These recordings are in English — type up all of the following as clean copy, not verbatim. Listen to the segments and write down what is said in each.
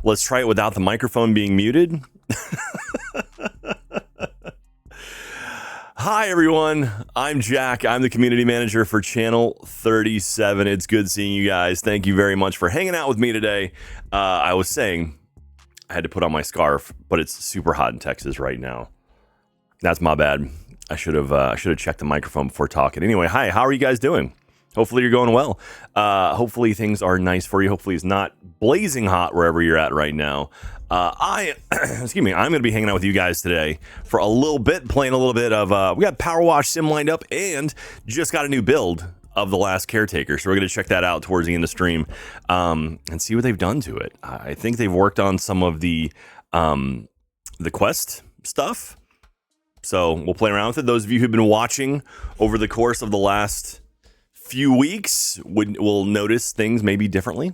Let's try it without the microphone being muted. Hi, everyone. I'm Jack. I'm the community manager for Channel 37. It's good seeing you guys. Thank you very much for hanging out with me today. I was saying I had to put on my scarf, but it's super hot in Texas right now. That's my bad. I should have checked the microphone before talking. Anyway, hi. How are you guys doing? Hopefully you're going well. Hopefully things are nice for you. Hopefully it's not blazing hot wherever you're at right now. Excuse me, I'm going to be hanging out with you guys today for a little bit, playing a little bit of, we got Powerwash Sim lined up and just got a new build of the Last Caretaker. So we're going to check that out towards the end of the stream and see what they've done to it. I think they've worked on some of the quest stuff. So we'll play around with it. Those of you who've been watching over the course of the last few weeks will notice things maybe differently.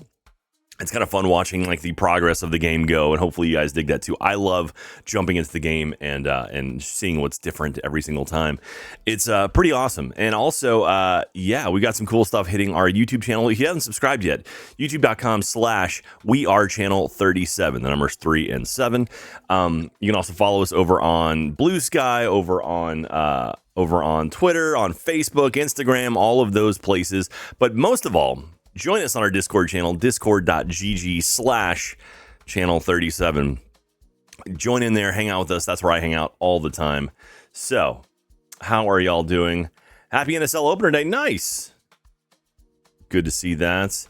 It's kind of fun watching like the progress of the game go, and hopefully you guys dig that too. I love jumping into the game and seeing what's different every single time. It's pretty awesome. And also, yeah, we got some cool stuff hitting our YouTube channel. If you haven't subscribed yet, youtube.com/wearechannel37. The numbers 3 and 7. You can also follow us over on Blue Sky, over on Twitter, on Facebook, Instagram, all of those places. But most of all, join us on our Discord channel, discord.gg/channel37. Join in there, hang out with us. That's where I hang out all the time. So, how are y'all doing? Happy NSL opener day. Nice. Good to see that.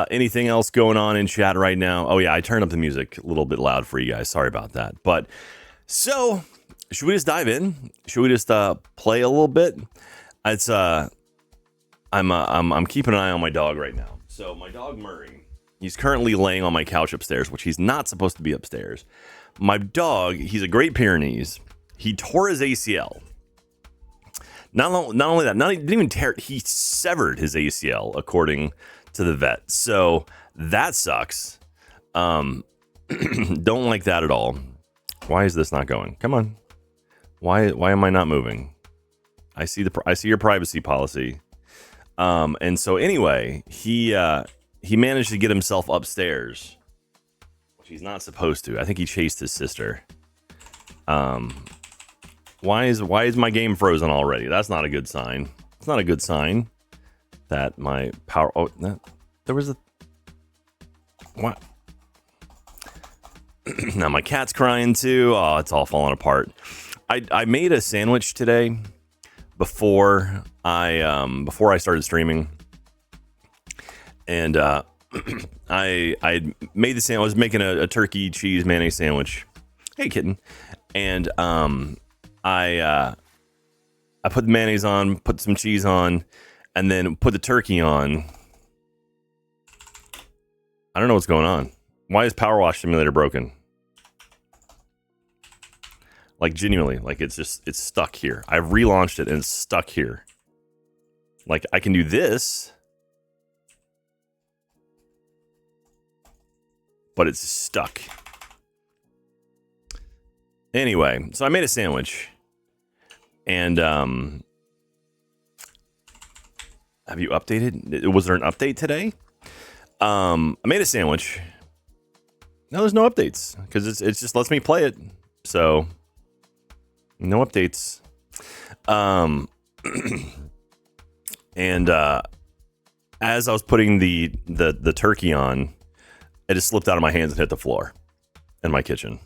Anything else going on in chat right now? Oh, yeah, I turned up the music a little bit loud for you guys. Sorry about that. But, so, should we just dive in? Should we just play a little bit? It's, I'm keeping an eye on my dog right now. So my dog Murray, he's currently laying on my couch upstairs, which he's not supposed to be upstairs. My dog, he's a Great Pyrenees. He tore his ACL. Not only that, he didn't even tear it. He severed his ACL, according to the vet. So that sucks. Don't like that at all. Why is this not going? Come on. Why am I not moving? I see your privacy policy. And so anyway, he managed to get himself upstairs, which he's not supposed to. I think he chased his sister. Why is my game frozen already? That's not a good sign. It's not a good sign that my power. Oh, there was a what? Now my cat's crying too. Oh, it's all falling apart. I made a sandwich today before I started streaming, and I made the sandwich. I was making a turkey cheese mayonnaise sandwich. Hey kitten. And I put the mayonnaise on, put some cheese on, and then put the turkey on. I don't know what's going on. Why is Powerwash Simulator broken? Like genuinely, like it's stuck here. I've relaunched it and it's stuck here. Like I can do this, but it's stuck. Anyway, so I made a sandwich, and have you updated? Was there an update today? I made a sandwich. No, there's no updates because it's just lets me play it. So. No updates. And as I was putting the turkey on, it just slipped out of my hands and hit the floor in my kitchen.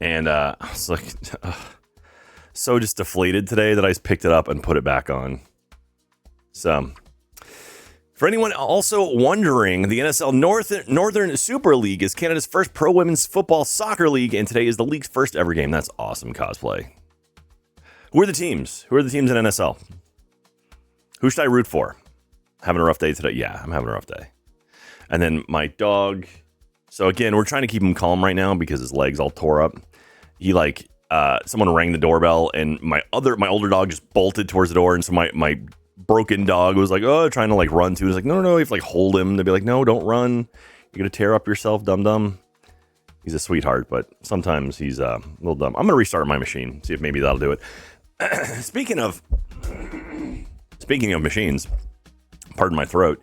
And I was like, so just deflated today that I just picked it up and put it back on. So, for anyone also wondering, the NSL Northern Super League is Canada's first pro women's football soccer league, and today is the league's first ever game. That's awesome cosplay. Who are the teams? Who are the teams in NSL? Who should I root for? Having a rough day today? Yeah, I'm having a rough day. And then my dog. So again, we're trying to keep him calm right now because his leg's all tore up. He someone rang the doorbell, and my older dog just bolted towards the door, and so my broken dog was like, oh, trying to like run to. He's like, no, you have to like hold him. They'd be like, no, don't run. You're gonna tear up yourself, dum. He's a sweetheart, but sometimes he's a little dumb. I'm gonna restart my machine, see if maybe that'll do it. Speaking of machines, pardon my throat.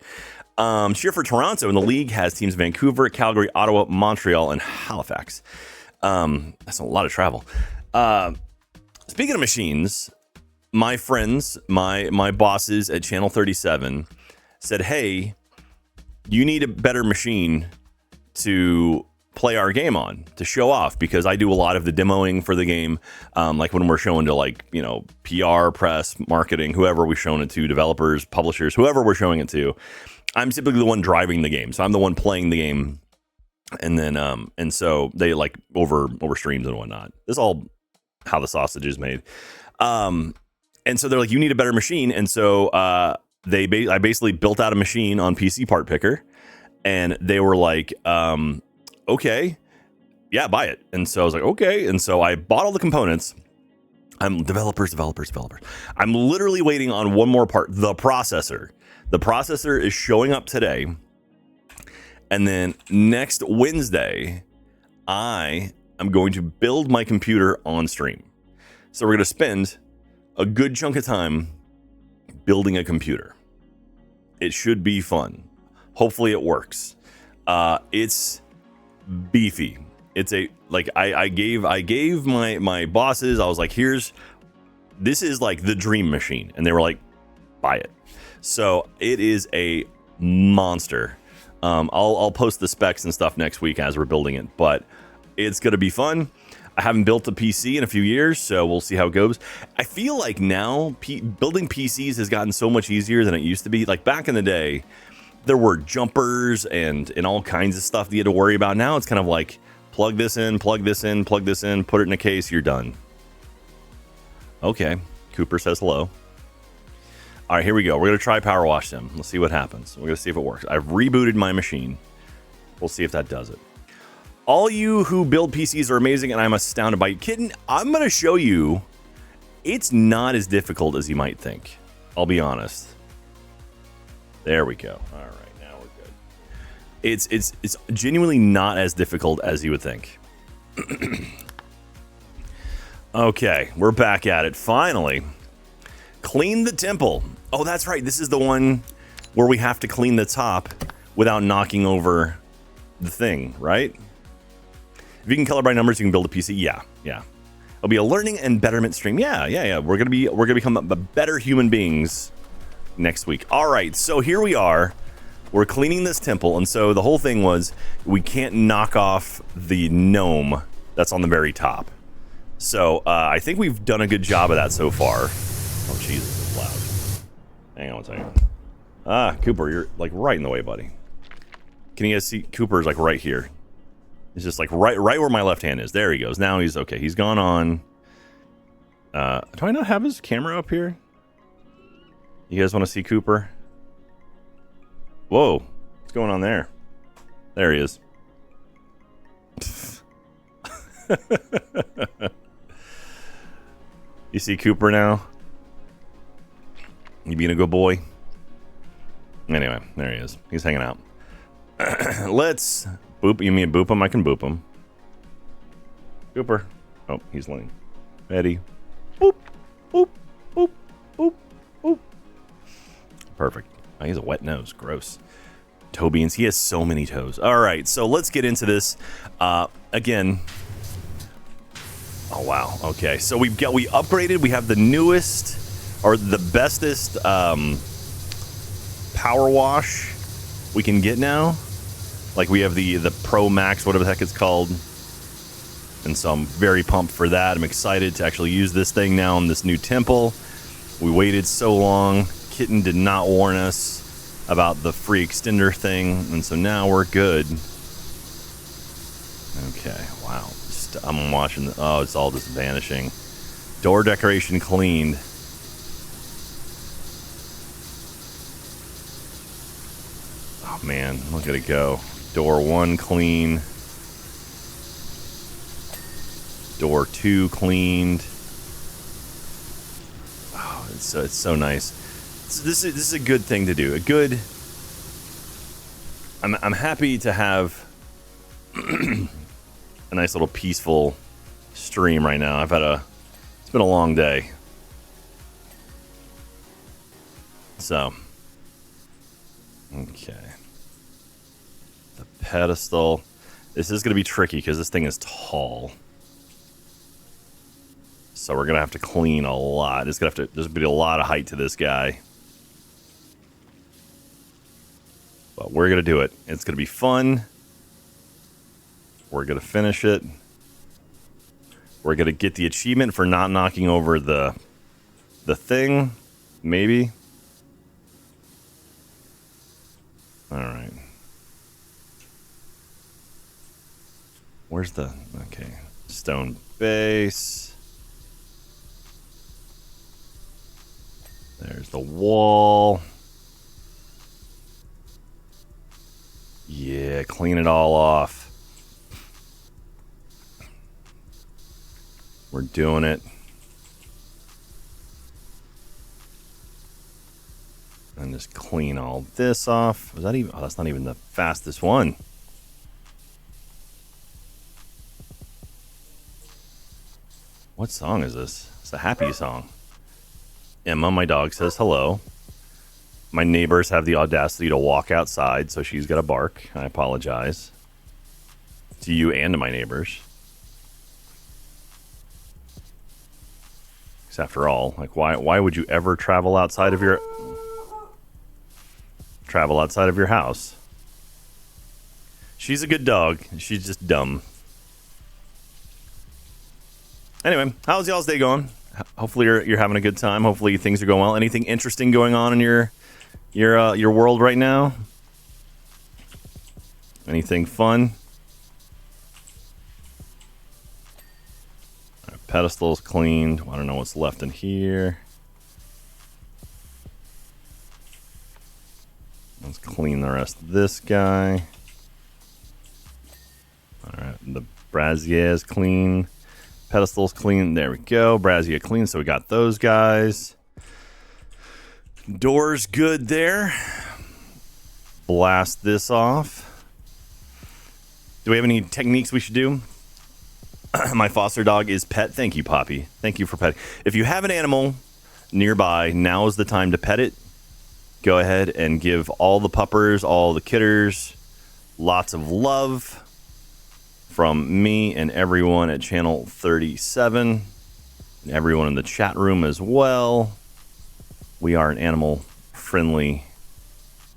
Cheer for Toronto, and the league has teams in Vancouver, Calgary, Ottawa, Montreal, and Halifax. That's a lot of travel. Speaking of machines, my friends, my bosses at Channel 37 said, hey, you need a better machine to play our game on, to show off, because I do a lot of the demoing for the game. Like when we're showing to, like, you know, PR, press, marketing, whoever we're showing it to, developers, publishers, whoever we're showing it to. I'm typically the one driving the game. So I'm the one playing the game. And then, and so they like over streams and whatnot. This is all how the sausage is made. And so they're like, you need a better machine. And so, I basically built out a machine on PC Part Picker, and they were like, okay, yeah, buy it. And so I was like, okay. And so I bought all the components. I'm developers. I'm literally waiting on one more part, the processor. The processor is showing up today. And then next Wednesday, I am going to build my computer on stream. So we're going to spend a good chunk of time building a computer. It should be fun. Hopefully it works. It's beefy. It's a, like, I gave my bosses, I was like, this is like the dream machine. And they were like, buy it. So it is a monster. I'll post the specs and stuff next week as we're building it, but it's going to be fun. I haven't built a PC in a few years, so we'll see how it goes. I feel like now building PCs has gotten so much easier than it used to be. Like back in the day, there were jumpers and all kinds of stuff that you had to worry about. Now it's kind of like plug this in, put it in a case, you're done. Okay, Cooper says hello. All right, here we go. We're going to try Powerwash Sim. Let's see what happens. We're going to see if it works. I've rebooted my machine. We'll see if that does it. All you who build PCs are amazing, and I'm astounded by you. Kitten, I'm going to show you it's not as difficult as you might think. I'll be honest. There we go. All right, now we're good. It's genuinely not as difficult as you would think. Okay, we're back at it. Finally. Clean the temple. Oh, that's right. This is the one where we have to clean the top without knocking over the thing, right? If you can color by numbers, you can build a PC. Yeah. It'll be a learning and betterment stream. Yeah. We're gonna become better human beings next week. All right. So here we are. We're cleaning this temple, and so the whole thing was we can't knock off the gnome that's on the very top. So I think we've done a good job of that so far. Oh, Jesus, it's loud. Hang on one second. Cooper, you're like right in the way, buddy. Can you guys see? Cooper's like right here. He's just like right where my left hand is. There he goes. Now he's okay. He's gone on. Do I not have his camera up here? You guys want to see Cooper? Whoa. What's going on there? There he is. You see Cooper now? You being a good boy? Anyway, there he is. He's hanging out. Let's boop. You mean boop him? I can boop him. Cooper. Oh, he's laying. Ready. Boop. Boop. Boop. Boop. Boop. Perfect. Oh, he has a wet nose. Gross. Toe beans. He has so many toes. All right, so let's get into this. Again. Oh, wow. Okay, so we upgraded. We have the newest or the bestest power wash we can get now. Like we have the Pro Max, whatever the heck it's called. And so I'm very pumped for that. I'm excited to actually use this thing now in this new temple. We waited so long. Kitten did not warn us about the free extender thing. And so now we're good. Okay, wow. I'm watching. Oh, it's all just vanishing. Door decoration cleaned. Oh, man. Look at it go. Door 1 clean. Door 2 cleaned. Oh, it's so nice. This is a good thing to do. A good. I'm happy to have a nice little peaceful stream right now. It's been a long day. Okay. The pedestal. This is going to be tricky because this thing is tall. So we're going to have to clean a lot. There's going to be a lot of height to this guy. But we're going to do it. It's going to be fun. We're going to finish it. We're going to get the achievement for not knocking over the thing. Maybe. All right. Where's the... Okay. Stone base. There's the wall. Yeah, clean it all off. We're doing it. And just clean all this off. Was that even... Oh, that's not even the fastest one. What song is this? It's a happy song. Emma, my dog, says hello. My neighbors have the audacity to walk outside, so she's got to bark. I apologize to you and to my neighbors. Because after all, like, why would you ever travel outside of your house? She's a good dog. She's just dumb. Anyway, how's y'all's day going? Hopefully you're having a good time. Hopefully things are going well. Anything interesting going on in your world right now? Anything fun? Our pedestal's cleaned. I don't know what's left in here. Let's clean the rest of this guy. Alright, the brazier is clean. Pedestal's clean. There we go. Brazier clean. So we got those guys. Door's good there. Blast this off. Do we have any techniques we should do? My foster dog is pet. Thank you, Poppy. Thank you for petting. If you have an animal nearby, now is the time to pet it. Go ahead and give all the puppers, all the kitters, lots of love. From me and everyone at Channel 37, and everyone in the chat room as well. We are an animal-friendly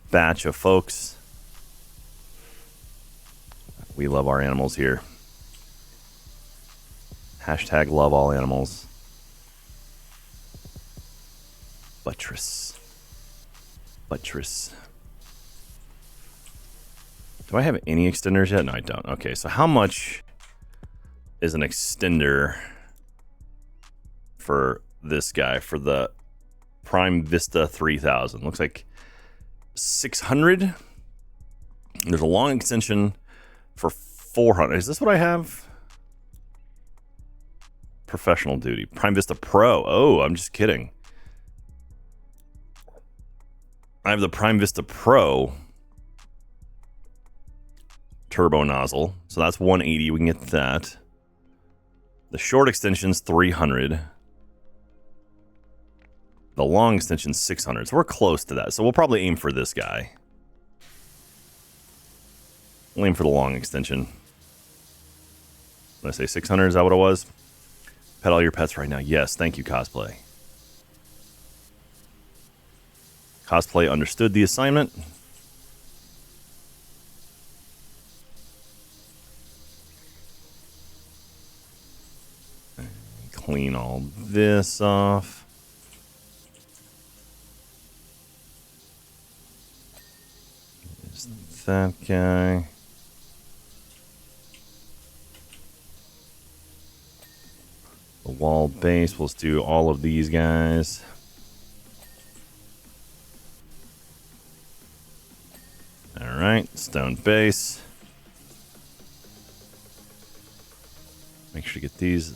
batch of folks. We love our animals here. Hashtag love all animals. Buttress. Buttress. Do I have any extenders yet? No, I don't. Okay, so how much is an extender for this guy, for the Prime Vista 3000? Looks like 600. There's a long extension for 400. Is this what I have? Professional duty. Prime Vista Pro. Oh, I'm just kidding. I have the Prime Vista Pro turbo nozzle, so that's 180. We can get that. The short extension's 300. The long extension's 600. So we're close to that. So we'll probably aim for this guy. We'll aim for the long extension. Did I say 600? Is that what it was? Pet all your pets right now. Yes, thank you, Cosplay. Cosplay understood the assignment. Clean all this off. There's that guy. The wall base. Let's do all of these guys. Alright, stone base. Make sure to get these.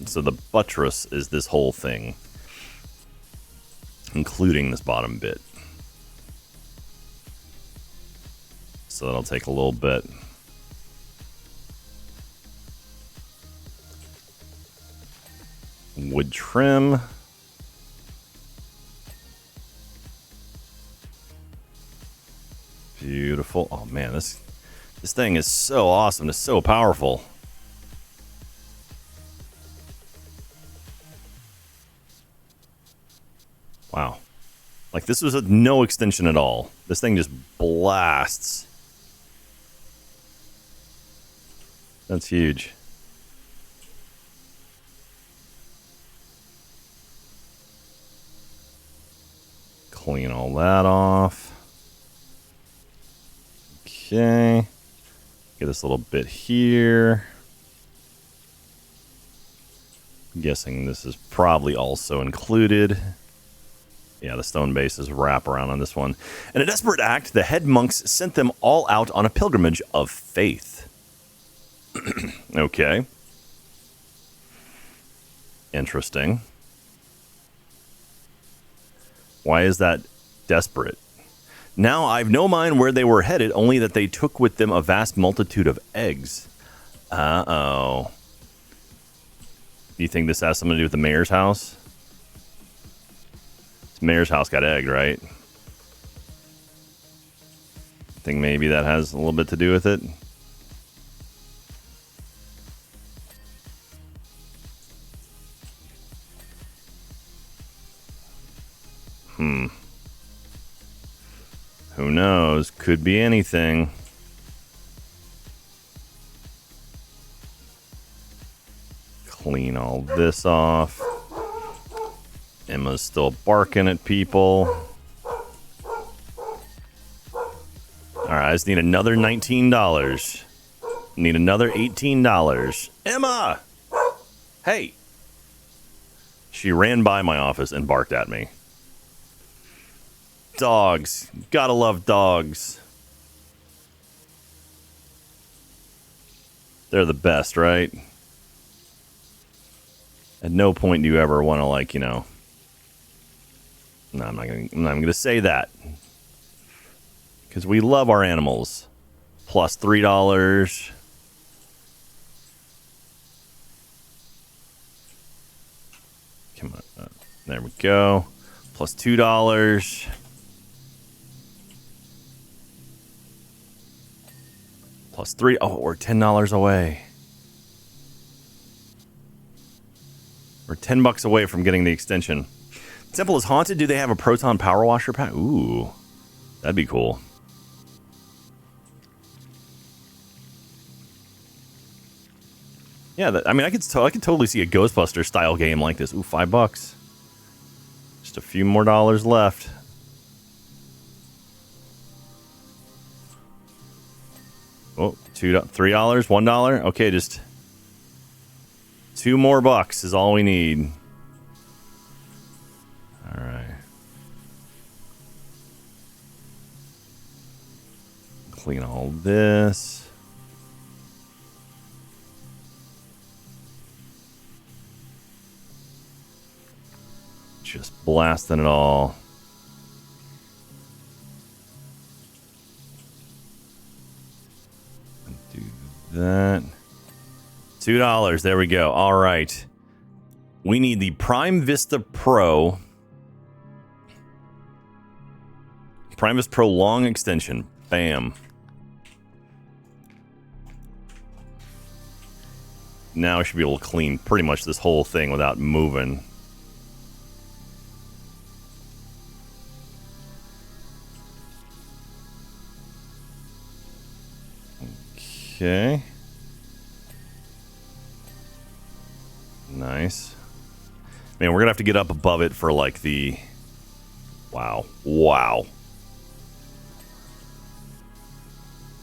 So the buttress is this whole thing, including this bottom bit. So that'll take a little bit. Wood trim. beautiful. Oh man, this thing is so awesome. It's so powerful. Wow. Like, this was no extension at all. This thing just blasts. That's huge. Clean all that off. Okay. Get this little bit here. I'm guessing this is probably also included. Yeah, the stone bases wrap around on this one. In a desperate act, the head monks sent them all out on a pilgrimage of faith. Okay. Interesting. Why is that desperate? Now I've no mind where they were headed, only that they took with them a vast multitude of eggs. Uh-oh. Do you think this has something to do with the mayor's house? This mayor's house got egged, right? I think maybe that has a little bit to do with it. Who knows? Could be anything. Clean all this off. Emma's still barking at people. Alright, I just need another $19. Need another $18. Emma! Hey! She ran by my office and barked at me. Dogs. Gotta love dogs. They're the best, right? At no point do you ever want to, like, you know... No, I'm not gonna say that. Because we love our animals. Plus $3. Come on. There we go. Plus $2. Plus 3. Oh, we're $10 away. We're $10 away from getting the extension. Temple is haunted. Do they have a proton power washer pack? Ooh, that'd be cool. Yeah, I mean, I could totally see a Ghostbuster style game like this. Ooh, $5. Just a few more dollars left. Oh, $3, $1. Okay, just $2 more is all we need. All right. Clean all this. Just blasting it all. Do that. $2. There we go. All right. We need the Prime Vista Pro. Prime Vista Pro long extension. Bam. Now I should be able to clean pretty much this whole thing without moving. Okay. Nice. Man, we're gonna have to get up above it for like the... Wow. Wow.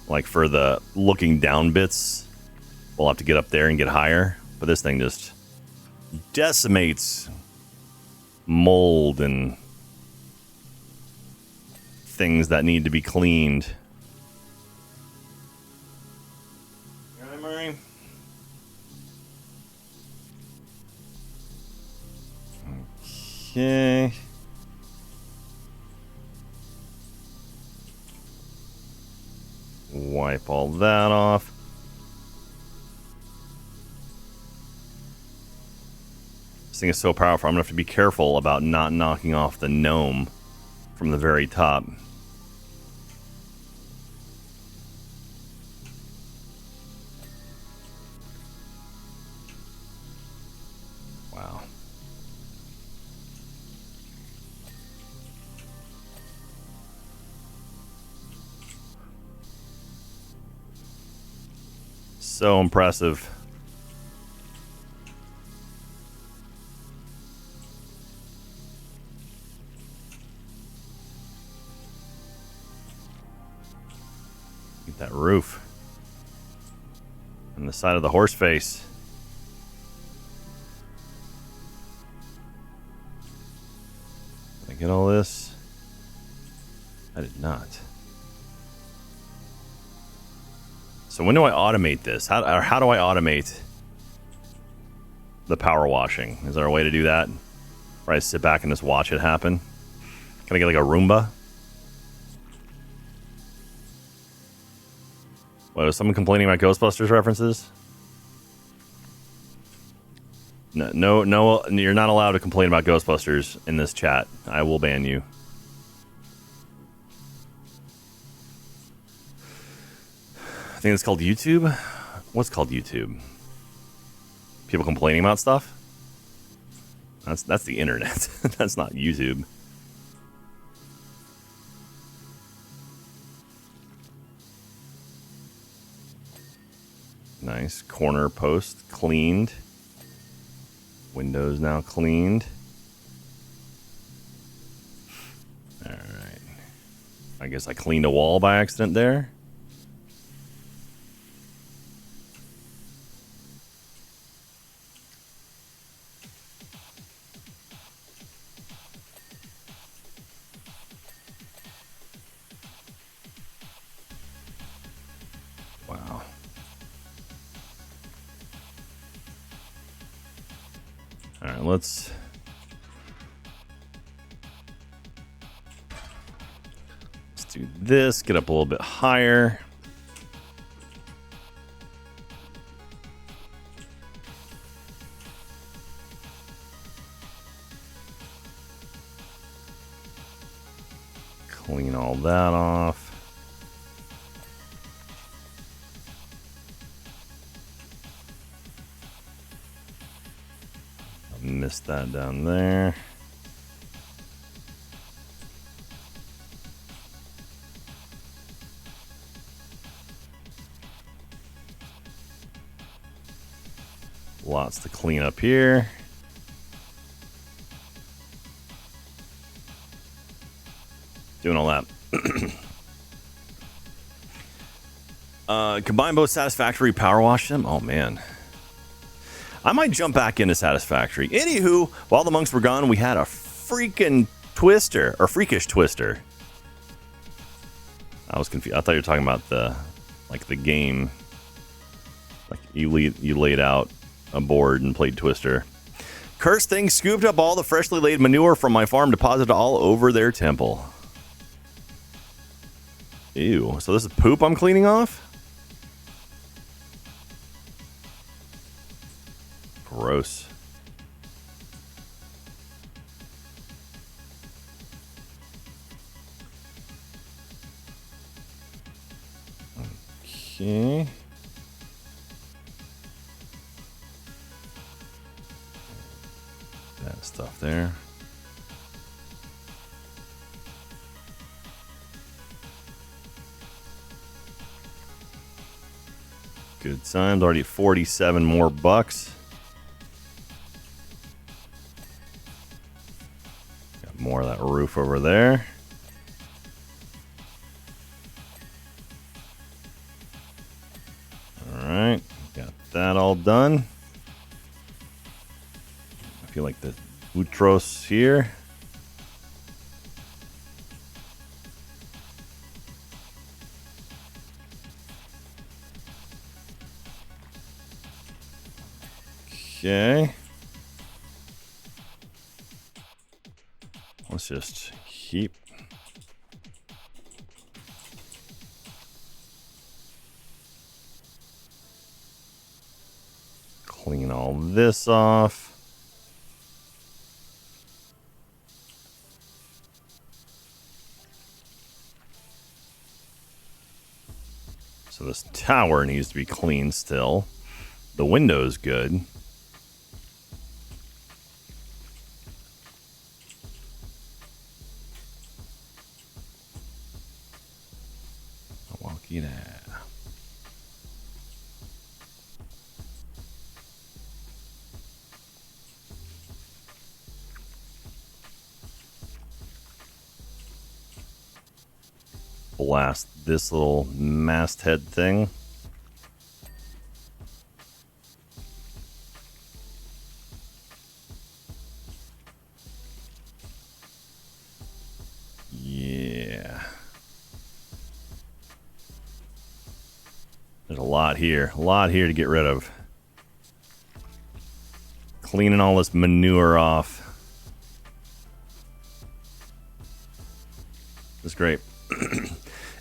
Like for the looking down bits, we'll have to get up there and get higher. But this thing just decimates mold and things that need to be cleaned. All right, Murray. Okay. Wipe all that off. This thing is so powerful. I'm gonna have to be careful about not knocking off the gnome from the very top. so impressive. Get that roof. And the side of the horse face. Did I get all this? I did not. So when do I automate this? How do I automate the power washing? Is there a way to do that? Where I sit back and just watch it happen? Can I get like a Roomba? What, was someone complaining about Ghostbusters references? No, you're not allowed to complain about Ghostbusters in this chat. I will ban you. I think it's called YouTube. What's called YouTube? People complaining about stuff? That's the internet. That's not YouTube. Nice. Corner post cleaned. Windows now cleaned. Alright. I guess I cleaned a wall by accident there. Wow. Alright, let's do this. Get up a little bit higher. Clean all that off. Missed that down there. Lots to clean up here. Doing all that. Combine both Satisfactory Power Wash Sim. Oh man. I might jump back into Satisfactory. Anywho, while the monks were gone, we had a freaking twister, or freakish twister. I was confused. I thought you were talking about the game. Like you laid out a board and played Twister. Cursed thing scooped up all the freshly laid manure from my farm, deposited all over their temple. Ew. So this is poop I'm cleaning off? Gross. Okay. That stuff there. Good signs. Already 47 more bucks. Got more of that roof over there. Alright. Got that all done. I feel like the Utros here. Okay. Let's just keep clean all this off. So this tower needs to be clean still. The window's good. Walkie there. blast this little masthead thing. Yeah. There's a lot here. A lot here to get rid of. Cleaning all this manure off. That's great.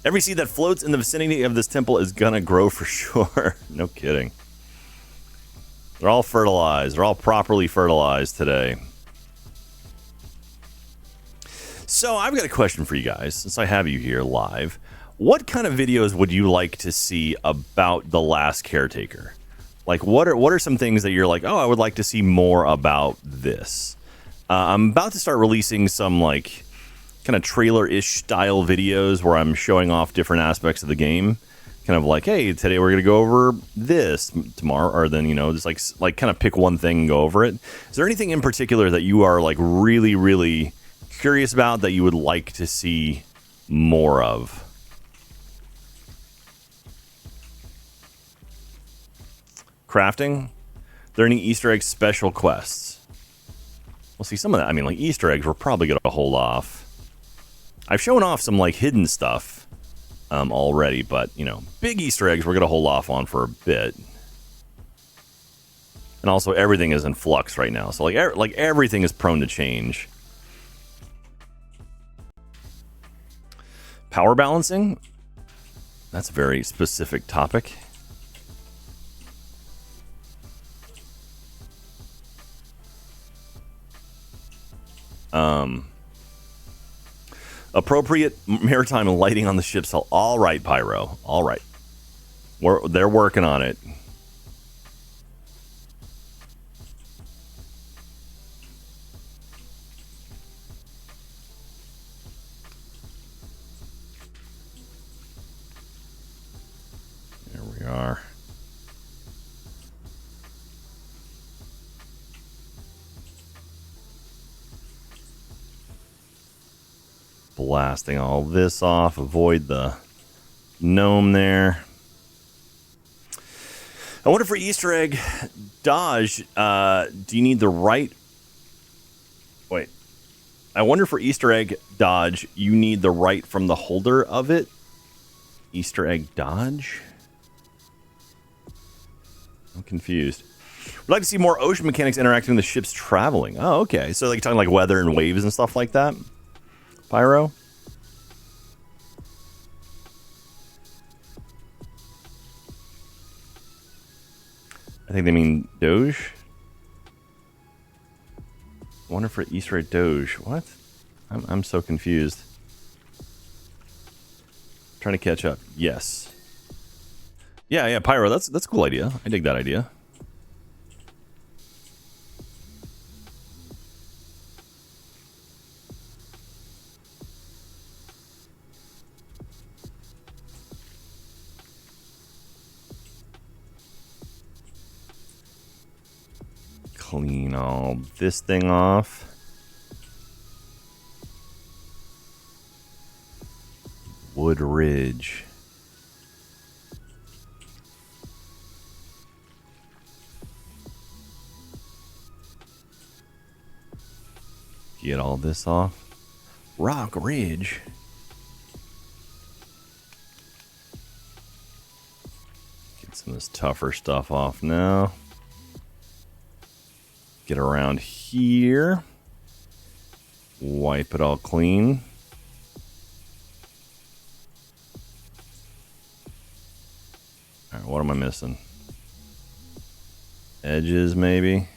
Every seed that floats in the vicinity of this temple is gonna grow for sure. No kidding. They're all fertilized. They're all properly fertilized today. So I've got a question for you guys, since I have you here live. What kind of videos would you like to see about The Last Caretaker? Like, what are some things that you're like, oh, I would like to see more about this? I'm about to start releasing some, like, kind of trailer-ish style videos where I'm showing off different aspects of the game. Kind of like, hey, today we're going to go over this, tomorrow, or then, you know, just like kind of pick one thing and go over it. Is there anything in particular that you are, like, really, really curious about that you would like to see more of? Crafting? Are there any Easter egg special quests? Well, see, some of that, I mean, like, Easter eggs, we're probably going to hold off. I've shown off some, like, hidden stuff already, but, you know, big Easter eggs we're going to hold off on for a bit. And also, everything is in flux right now, so, like everything is prone to change. Power balancing? That's a very specific topic. Appropriate maritime lighting on the ships. All right, Pyro. All right. They're working on it. There we are. Blasting all this off. Avoid the gnome there. I wonder for Easter egg dodge, do you need the right... Wait. I wonder for Easter egg dodge, you need the right from the holder of it? Easter egg dodge? I'm confused. We'd like to see more ocean mechanics interacting with the ship's traveling. Oh, okay. So like you're talking like weather and waves and stuff like that? Pyro? I think they mean Doge. I wonder for Easter egg Doge. What? I'm so confused. Trying to catch up. Yes. Yeah, Pyro. That's a cool idea. I dig that idea. Clean all this thing off. Wood Ridge. Get all this off. Rock Ridge. Get some of this tougher stuff off now. Get around here. Wipe it all clean. All right, what am I missing? Edges, maybe.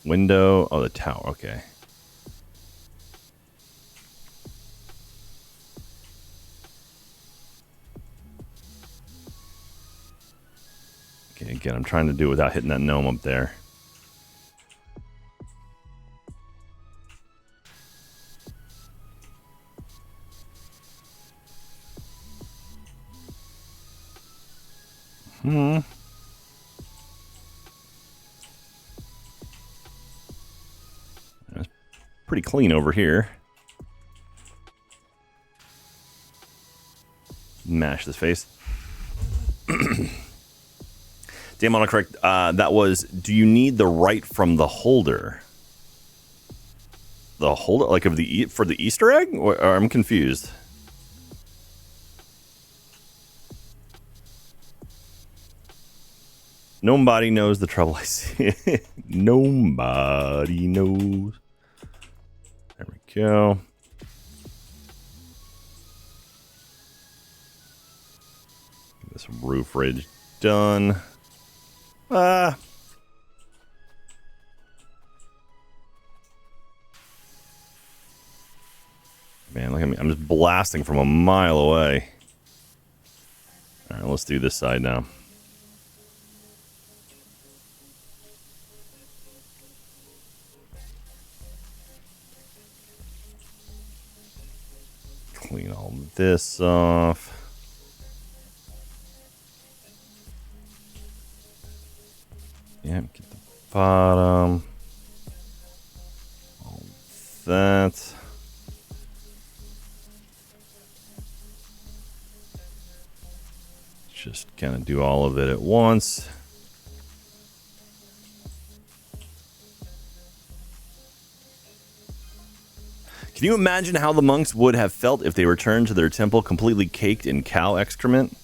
Window. Oh, the tower. Okay. Okay, again, I'm trying to do it without hitting that gnome up there. That's pretty clean over here. mash this face. Damn, autocorrect. That was, do you need the right from the holder? The holder, like of the for the Easter egg? Or I'm confused. Nobody knows the trouble I see. Nobody knows. There we go. Get this roof ridge done. Man, look at me. I'm just blasting from a mile away. All right, let's do this side now. Clean all this off. Yeah, get the bottom. All that. Just kind of do all of it at once. Can you imagine how the monks would have felt if they returned to their temple completely caked in cow excrement?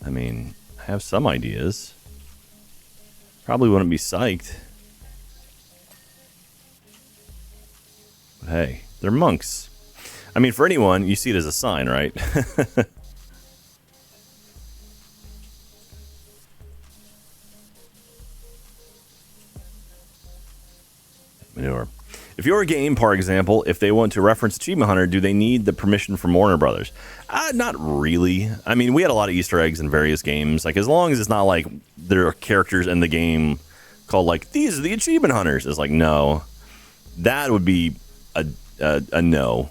I mean, I have some ideas. Probably wouldn't be psyched. But hey, they're monks. I mean, for anyone, you see it as a sign, right? Manure. If you're a game, for example, if they want to reference Achievement Hunter, do they need the permission from Warner Brothers? Not really. I mean, we had a lot of Easter eggs in various games. Like, as long as it's not like there are characters in the game called, like, these are the Achievement Hunters. It's like, no. That would be a no.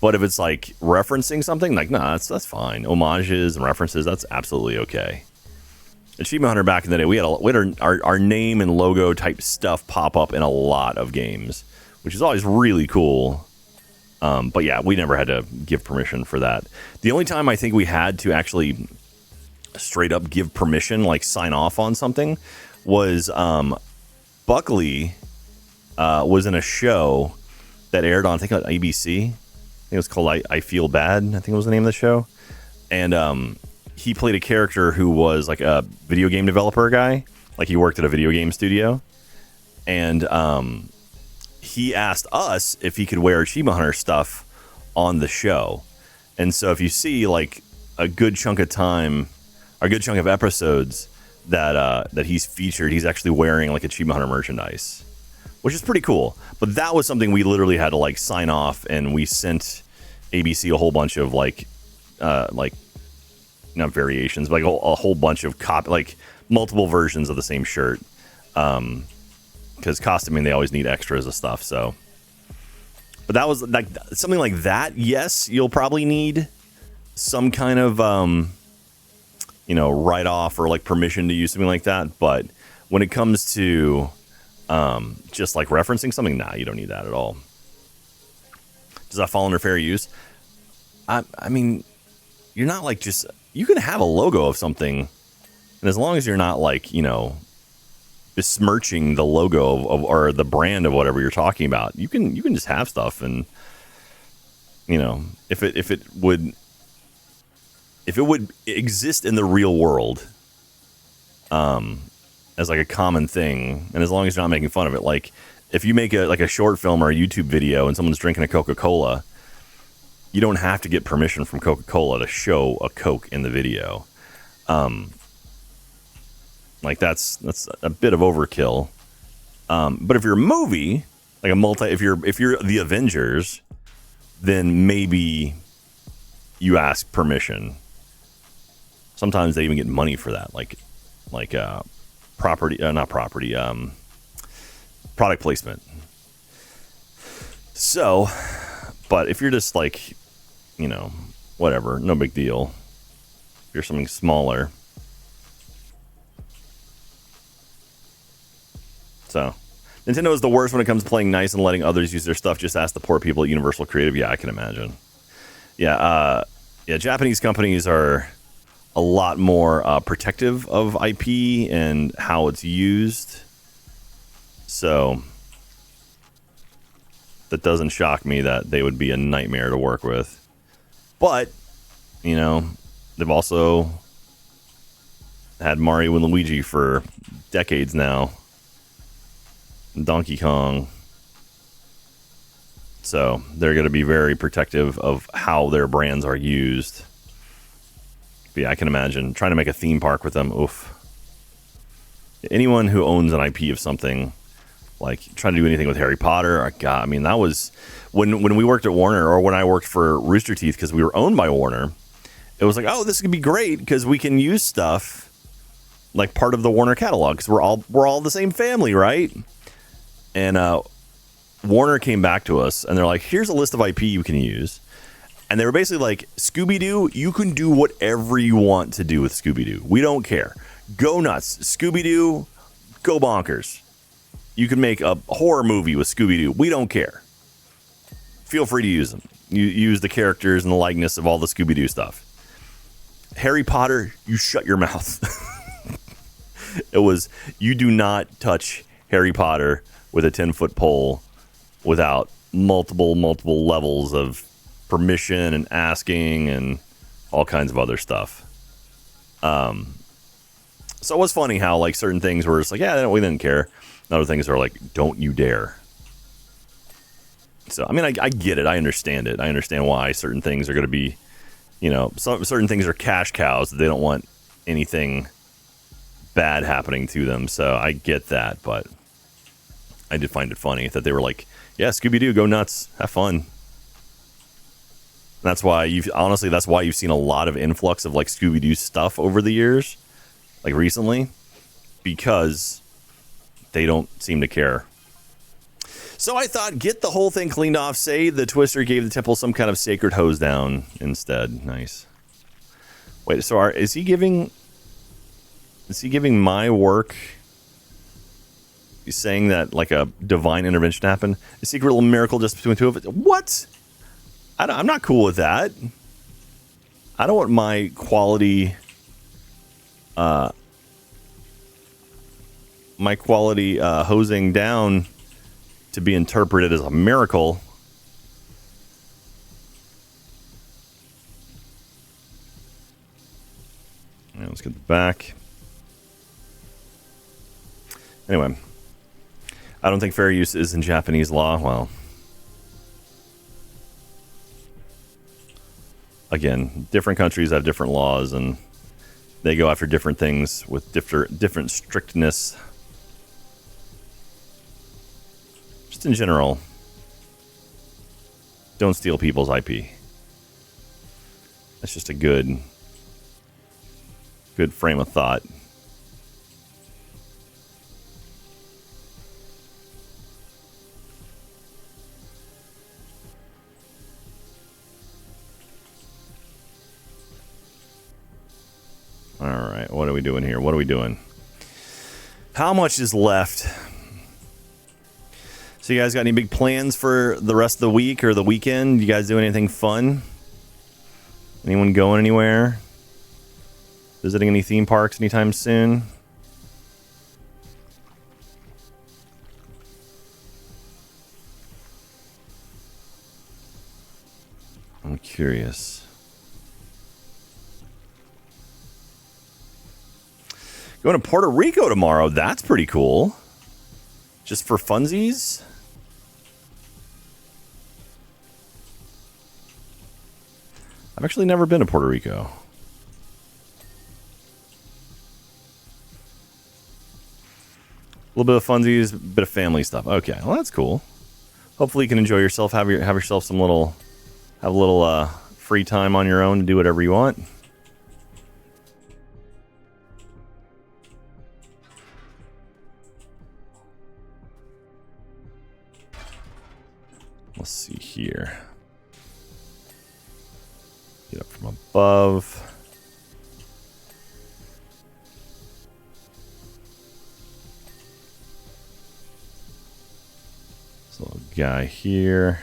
But if it's, like, referencing something, like, nah, that's fine. Homages and references, that's absolutely okay. Achievement Hunter back in the day, we had our name and logo type stuff pop up in a lot of games, which is always really cool. But yeah, we never had to give permission for that. The only time I think we had to actually straight up give permission, like sign off on something, was Buckley was in a show that aired on, I think, on ABC. I think it was called I Feel Bad, I think it was the name of the show. And he played a character who was like a video game developer guy. Like, he worked at a video game studio. And he asked us if he could wear Achievement Hunter stuff on the show. And so if you see like a good chunk of time, or a good chunk of episodes that he's featured, he's actually wearing like Achievement Hunter merchandise, which is pretty cool. But that was something we literally had to like sign off, and we sent ABC a whole bunch of like not variations, but like a whole bunch of like multiple versions of the same shirt. Because costuming, they always need extras of stuff. So, but that was like something like that. Yes, you'll probably need some kind of write off or like permission to use something like that. But when it comes to just like referencing something, nah, you don't need that at all. Does that fall under fair use? I mean, you're not like just, you can have a logo of something, and as long as you're not like, besmirching the logo of or the brand of whatever you're talking about, you can just have stuff. And if it would exist in the real world as like a common thing, and as long as you're not making fun of it, like if you make a short film or a YouTube video and someone's drinking a Coca-Cola, you don't have to get permission from Coca-Cola to show a Coke in the video. Like that's a bit of overkill. But if you're a movie, like if you're the Avengers, then maybe you ask permission. Sometimes they even get money for that, like product placement. So, but if you're just like, whatever, no big deal. If you're something smaller. So, Nintendo is the worst when it comes to playing nice and letting others use their stuff. Just ask the poor people at Universal Creative. Yeah, I can imagine. Yeah, Yeah, Japanese companies are a lot more protective of IP and how it's used. So that doesn't shock me that they would be a nightmare to work with. But, you know, they've also had Mario and Luigi for decades now. Donkey Kong. So they're going to be very protective of how their brands are used. But yeah, I can imagine trying to make a theme park with them. Oof. Anyone who owns an IP of something, like trying to do anything with Harry Potter, God, I mean, that was when we worked at Warner, or when I worked for Rooster Teeth, because we were owned by Warner. It was like, oh, this could be great because we can use stuff like part of the Warner catalog because we're all the same family, right? And Warner came back to us and they're like, here's a list of IP you can use. And they were basically like, Scooby-Doo, you can do whatever you want to do with Scooby-Doo. We don't care. Go nuts. Scooby-Doo, go bonkers. You can make a horror movie with Scooby-Doo. We don't care. Feel free to use them. You use the characters and the likeness of all the Scooby-Doo stuff. Harry Potter, you shut your mouth. It was, you do not touch Harry Potter with a 10-foot pole without multiple levels of permission and asking and all kinds of other stuff. So it was funny how like certain things were just like, yeah, we didn't care. And other things are like, don't you dare. So, I mean, I get it. I understand it. I understand why certain things are going to be, you know, certain things are cash cows. They don't want anything bad happening to them. So I get that. But I did find it funny that they were like, yeah, Scooby-Doo, go nuts. Have fun. That's why that's why you've seen a lot of influx of like Scooby-Doo stuff over the years, like recently, because they don't seem to care. So I thought, get the whole thing cleaned off. Say the Twister gave the temple some kind of sacred hose down instead. Nice. Wait, so is he giving my work? He's saying that like a divine intervention happened, a secret little miracle just between two of it. What? I'm not cool with that. I don't want my quality, hosing down to be interpreted as a miracle. Right, let's get the back. Anyway, I don't think fair use is in Japanese law. Well, again, different countries have different laws and they go after different things with different strictness. Just in general, don't steal people's IP. That's just a good frame of thought. All right, what are we doing here? What are we doing? How much is left? So you guys got any big plans for the rest of the week or the weekend? You guys doing anything fun? Anyone going anywhere? Visiting any theme parks anytime soon? I'm curious. Going to Puerto Rico tomorrow. That's pretty cool. Just for funsies? I've actually never been to Puerto Rico. A little bit of funsies, a bit of family stuff. Okay, well that's cool. Hopefully you can enjoy yourself. Have yourself some little, free time on your own to do whatever you want. Let's see here. Get up from above. This little guy here.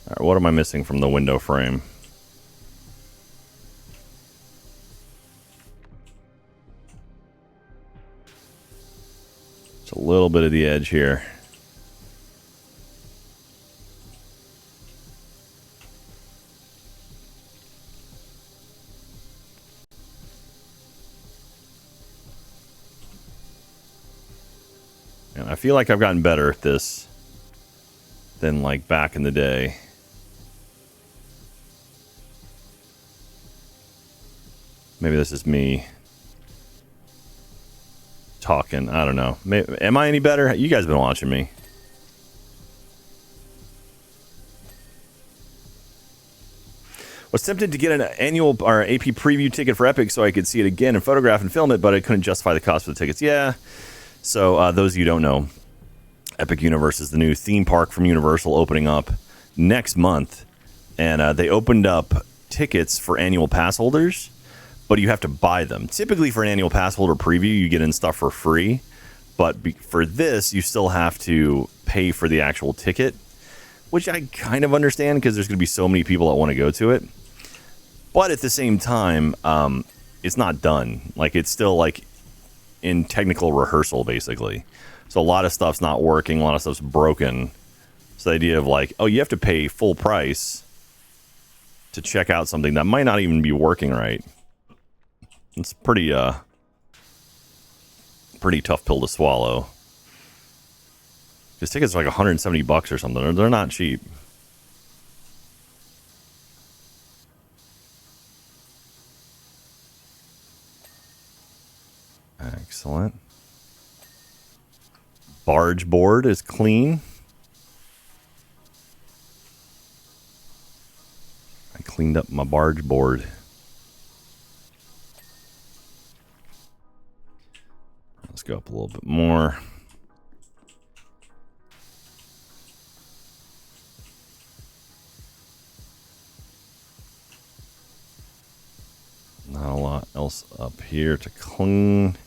All right, what am I missing from the window frame? Just a little bit of the edge here. And I feel like I've gotten better at this than like back in the day. Maybe this is me talking. I don't know. Am I any better? You guys have been watching me. Was tempted to get an annual or AP preview ticket for Epic so I could see it again and photograph and film it, but I couldn't justify the cost for the tickets. Yeah. So those of you who don't know, Epic Universe is the new theme park from Universal opening up next month. And they opened up tickets for annual pass holders, but you have to buy them. Typically for an annual pass holder preview, you get in stuff for free. But for this, you still have to pay for the actual ticket, which I kind of understand because there's going to be so many people that want to go to it. But at the same time, it's not done. Like, it's still like in technical rehearsal, basically. So a lot of stuff's not working. A lot of stuff's broken. So the idea of like, oh, you have to pay full price to check out something that might not even be working right. It's pretty tough pill to swallow. Because tickets are like $170 or something. They're not cheap. Excellent. Barge board is clean. I cleaned up my barge board. Let's go up a little bit more. Not a lot else up here to clean.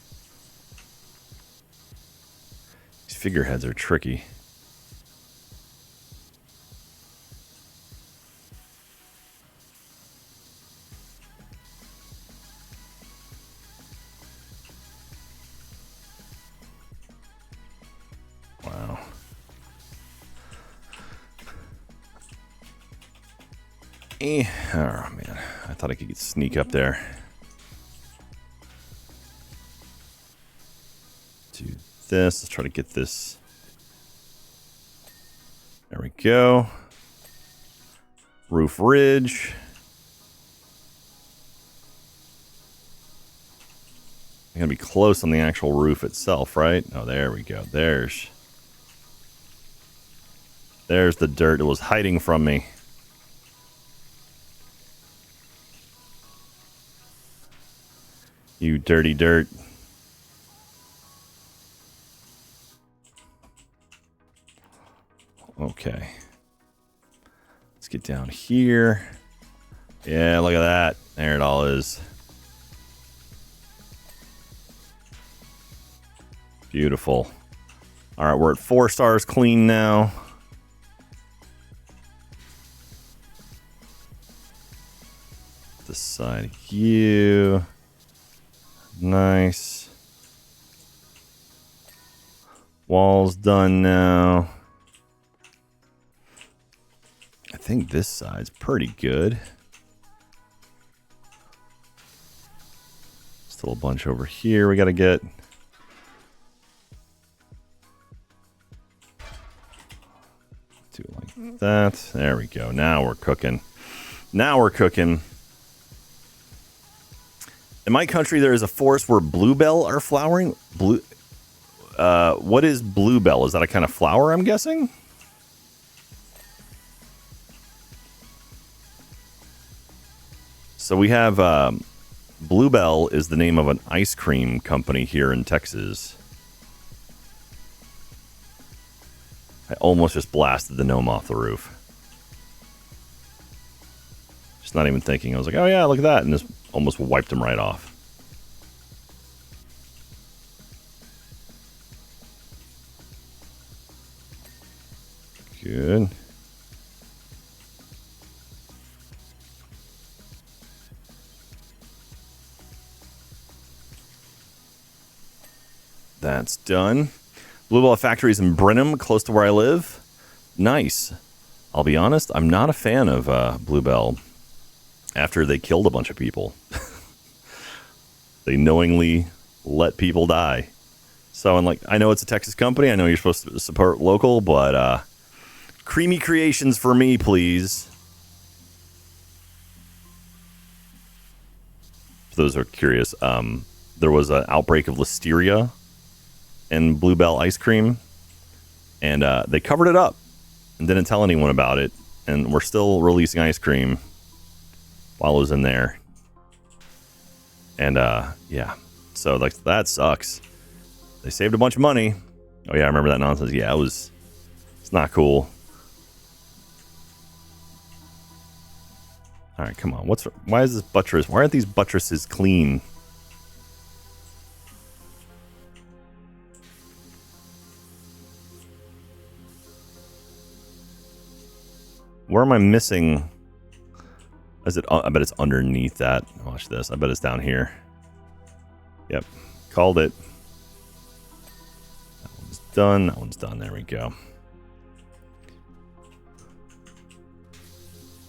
These figureheads are tricky. Wow. Oh man, I thought I could sneak up there. Do this. Let's try to get this. There we go. Roof ridge. I'm gonna be close on the actual roof itself, right? Oh, there we go. There's the dirt. It was hiding from me. You dirty dirt. Okay. Let's get down here. Yeah, look at that. There it all is. Beautiful. All right, we're at 4 stars clean now. This side of you. Nice. Wall's done now. I think this side's pretty good. Still a bunch over here we gotta get. Do it like that. There we go. Now we're cooking. Now we're cooking. In my country, there is a forest where bluebell are flowering. What is bluebell? Is that a kind of flower, I'm guessing? So we have Bluebell is the name of an ice cream company here in Texas. I almost just blasted the gnome off the roof. Just not even thinking. I was like, oh yeah, look at that. And just almost wiped him right off. Good. That's done. Bluebell Factories in Brenham, close to where I live. Nice. I'll be honest, I'm not a fan of Bluebell after they killed a bunch of people. They knowingly let people die. So, and like, I know it's a Texas company. I know you're supposed to support local, but creamy creations for me, please. For those who are curious, there was an outbreak of listeria in Bluebell ice cream, and they covered it up and didn't tell anyone about it, and we're still releasing ice cream while it was in there. And yeah, so like that sucks. They saved a bunch of money. Oh yeah, I remember that nonsense. Yeah, it's not cool. All right, come on. Why is this buttress? Why aren't these buttresses clean? Where am I missing? Is it? I bet it's underneath that. Watch this. I bet it's down here. Yep, called it. That one's done. That one's done. There we go.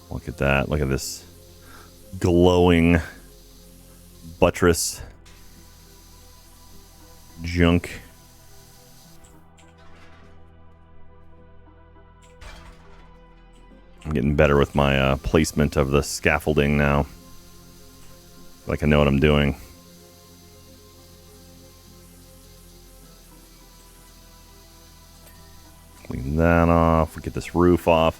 Look at that. Look at this glowing buttress junk. I'm getting better with my placement of the scaffolding now. Like I know what I'm doing. Clean that off. We get this roof off.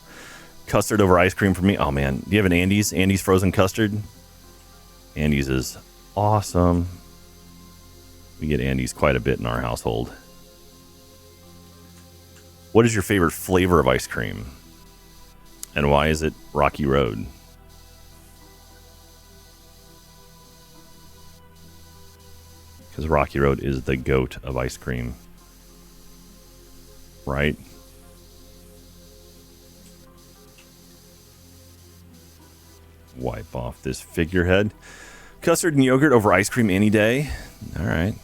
Custard over ice cream for me. Oh man, do you have an Andes? Andes frozen custard? Andes is awesome. We get Andes quite a bit in our household. What is your favorite flavor of ice cream? And why is it Rocky Road? Because Rocky Road is the goat of ice cream. Right? Wipe off this figurehead. Custard and yogurt over ice cream any day. All right.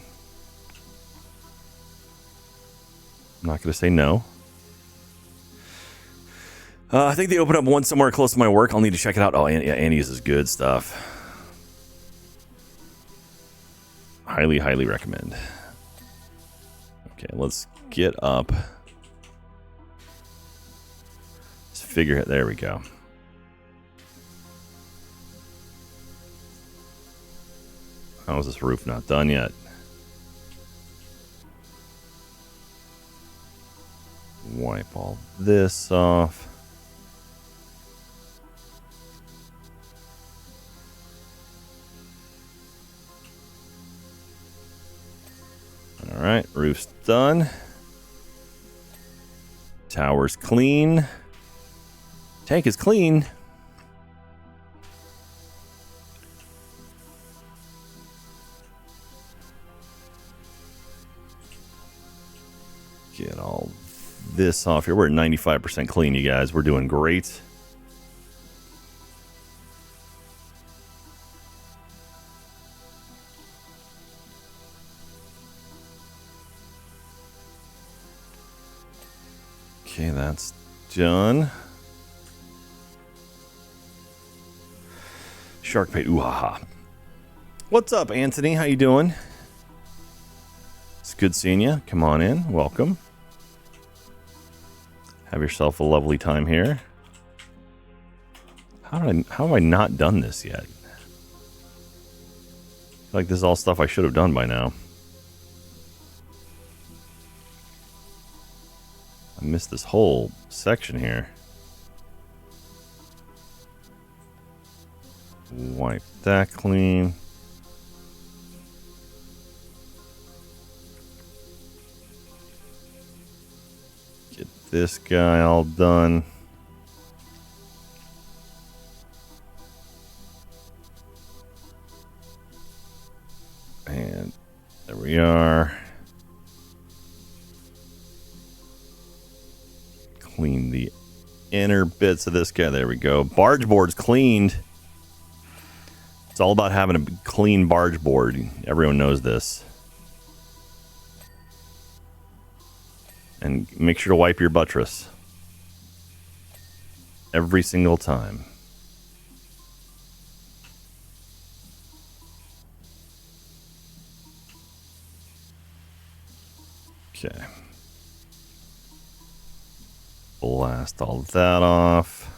I'm not going to say no. I think they opened up one somewhere close to my work. I'll need to check it out. Oh, yeah, Annie's is good stuff. Highly, highly recommend. Okay, let's get up. This figurehead. There we go. How is this roof not done yet? Wipe all this off. All right, roof's done. Tower's clean. Tank is clean. Get all this off here. We're at 95% clean, you guys. We're doing great. Okay, that's done. Shark bait. Ooh, ha. What's up, Anthony? How you doing? It's good seeing you. Come on in. Welcome. Have yourself a lovely time here. How have I not done this yet? I feel like this is all stuff I should have done by now. I missed this whole section here. Wipe that clean. Get this guy all done. And there we are. Clean the inner bits of this guy. There we go. Barge board's cleaned. It's all about having a clean barge board. Everyone knows this. And make sure to wipe your buttress every single time. Okay. Blast all that off.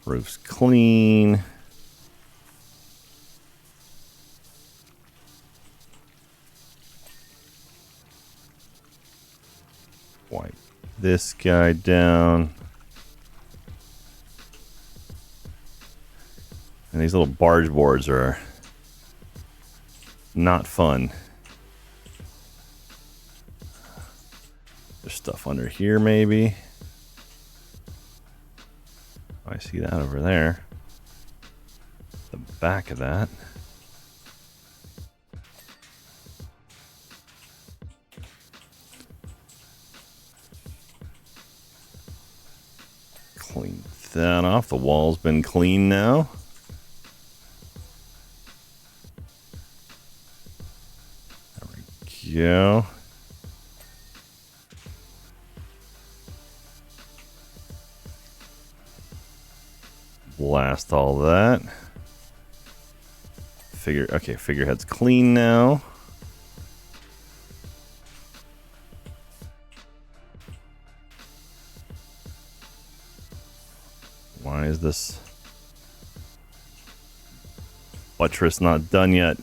Roof's clean. Wipe this guy down. And these little barge boards are not fun. There's stuff under here, maybe. I see that over there. The back of that. Clean that off. The wall's been cleaned now. There we go. Blast all that. Figurehead's clean now. Why is this buttress not done yet?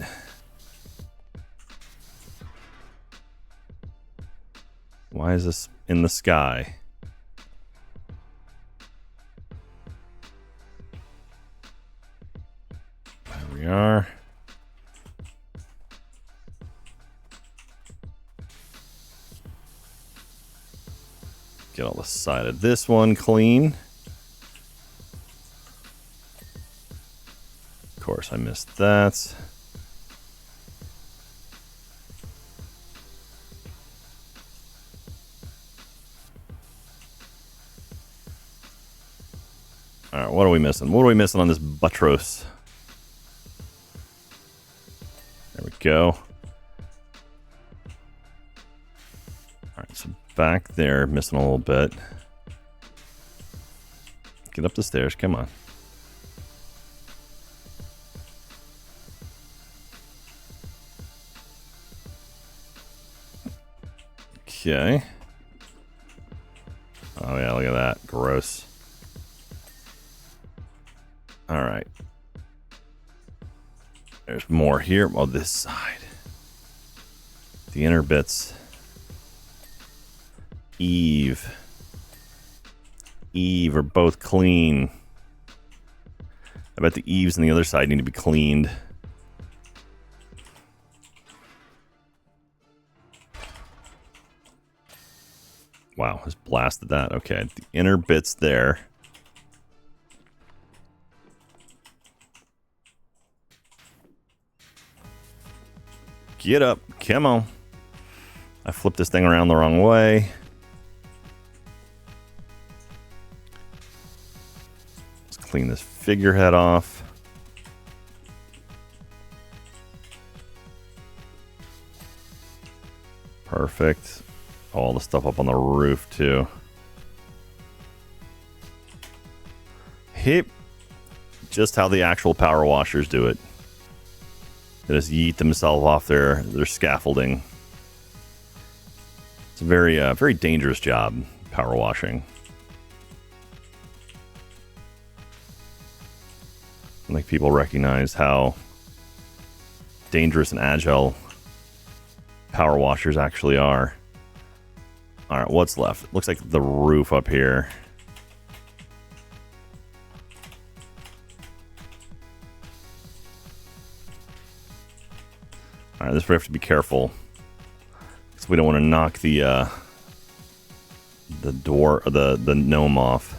Why is this in the sky? There we are. Get all the side of this one clean. Of course, I missed that. All right, what are we missing? What are we missing on this buttress? There we go. All right, so back there, missing a little bit. Get up the stairs, come on. Okay. Oh yeah, look at that. Gross. All right. There's more here. Oh, this side. The inner bits. Eve are both clean. I bet the eaves on the other side need to be cleaned. Wow, just blasted that. Okay, the inner bits there. Get up. Come on. I flipped this thing around the wrong way. Let's clean this figurehead off. Perfect. All the stuff up on the roof, too. Hip. Just how the actual power washers do it. They just yeet themselves off their scaffolding. It's a very dangerous job, power washing. I think people recognize how dangerous and agile power washers actually are. All right, what's left? It looks like the roof up here. All right, this we have to be careful, because we don't want to knock the door or the gnome off.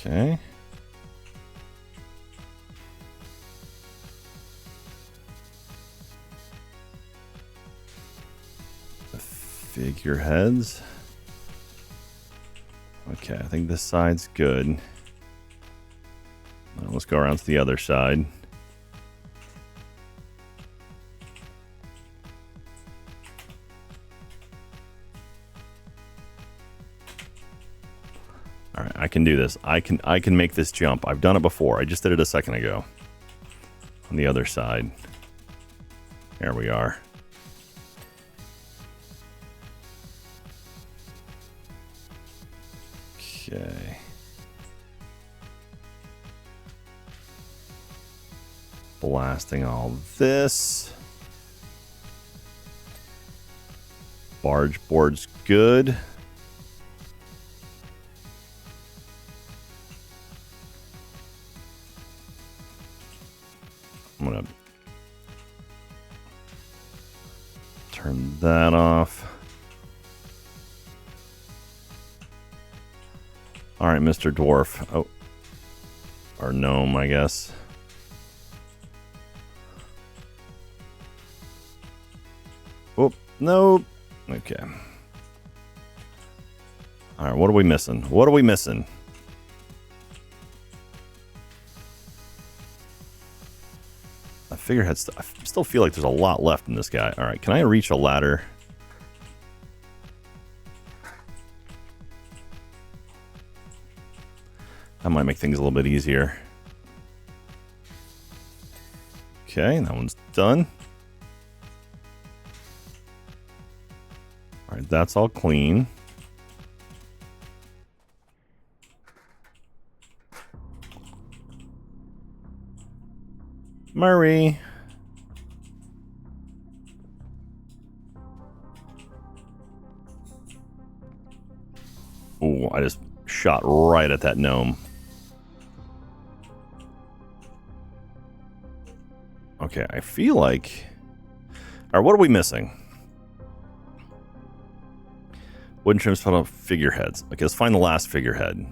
Okay. The figureheads. Okay, I think this side's good. Now let's go around to the other side. All right, I can do this. I can make this jump. I've done it before. I just did it a second ago. On the other side. There we are. Okay. Blasting all this. Barge board's good. I'm gonna turn that off. All right, Mr. Dwarf. Oh, or gnome, I guess. Oh, nope. Okay. All right, what are we missing? What are we missing? I still feel like there's a lot left in this guy. All right, can I reach a ladder? That might make things a little bit easier. Okay, that one's done. All right, that's all clean. Murray. Ooh, I just shot right at that gnome. Okay, I feel like... Alright, what are we missing? Wooden trims, found figureheads. Okay, let's find the last figurehead.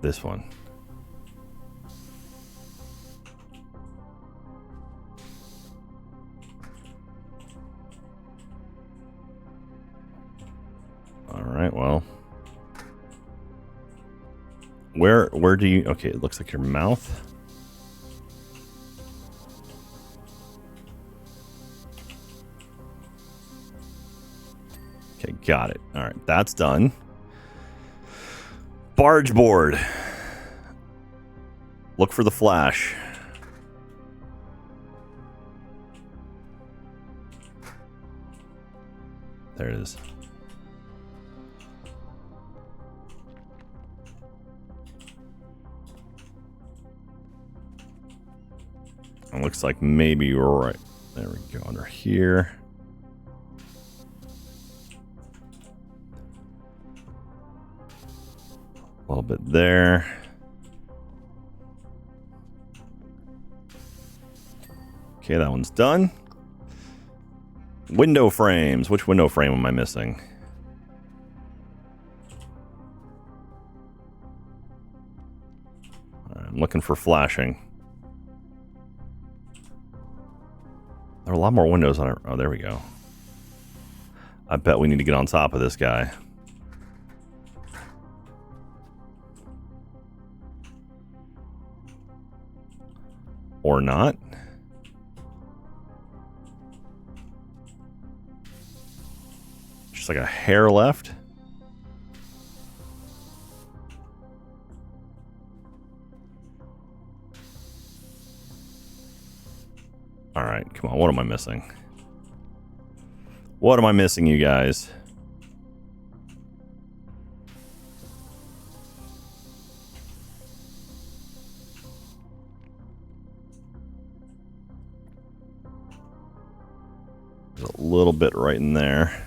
This one. Alright, well... Where do you... Okay, it looks like your mouth. Okay, got it. All right, that's done. Barge board. Look for the flash. There it is. It looks like maybe right there we go, under here. A little bit there. Okay, that one's done. Window frames. Which window frame am I missing? All right, I'm looking for flashing. There are a lot more windows on it. Oh, there we go. I bet we need to get on top of this guy. Or not. Just like a hair left. All right, come on. What am I missing? What am I missing, you guys? There's a little bit right in there.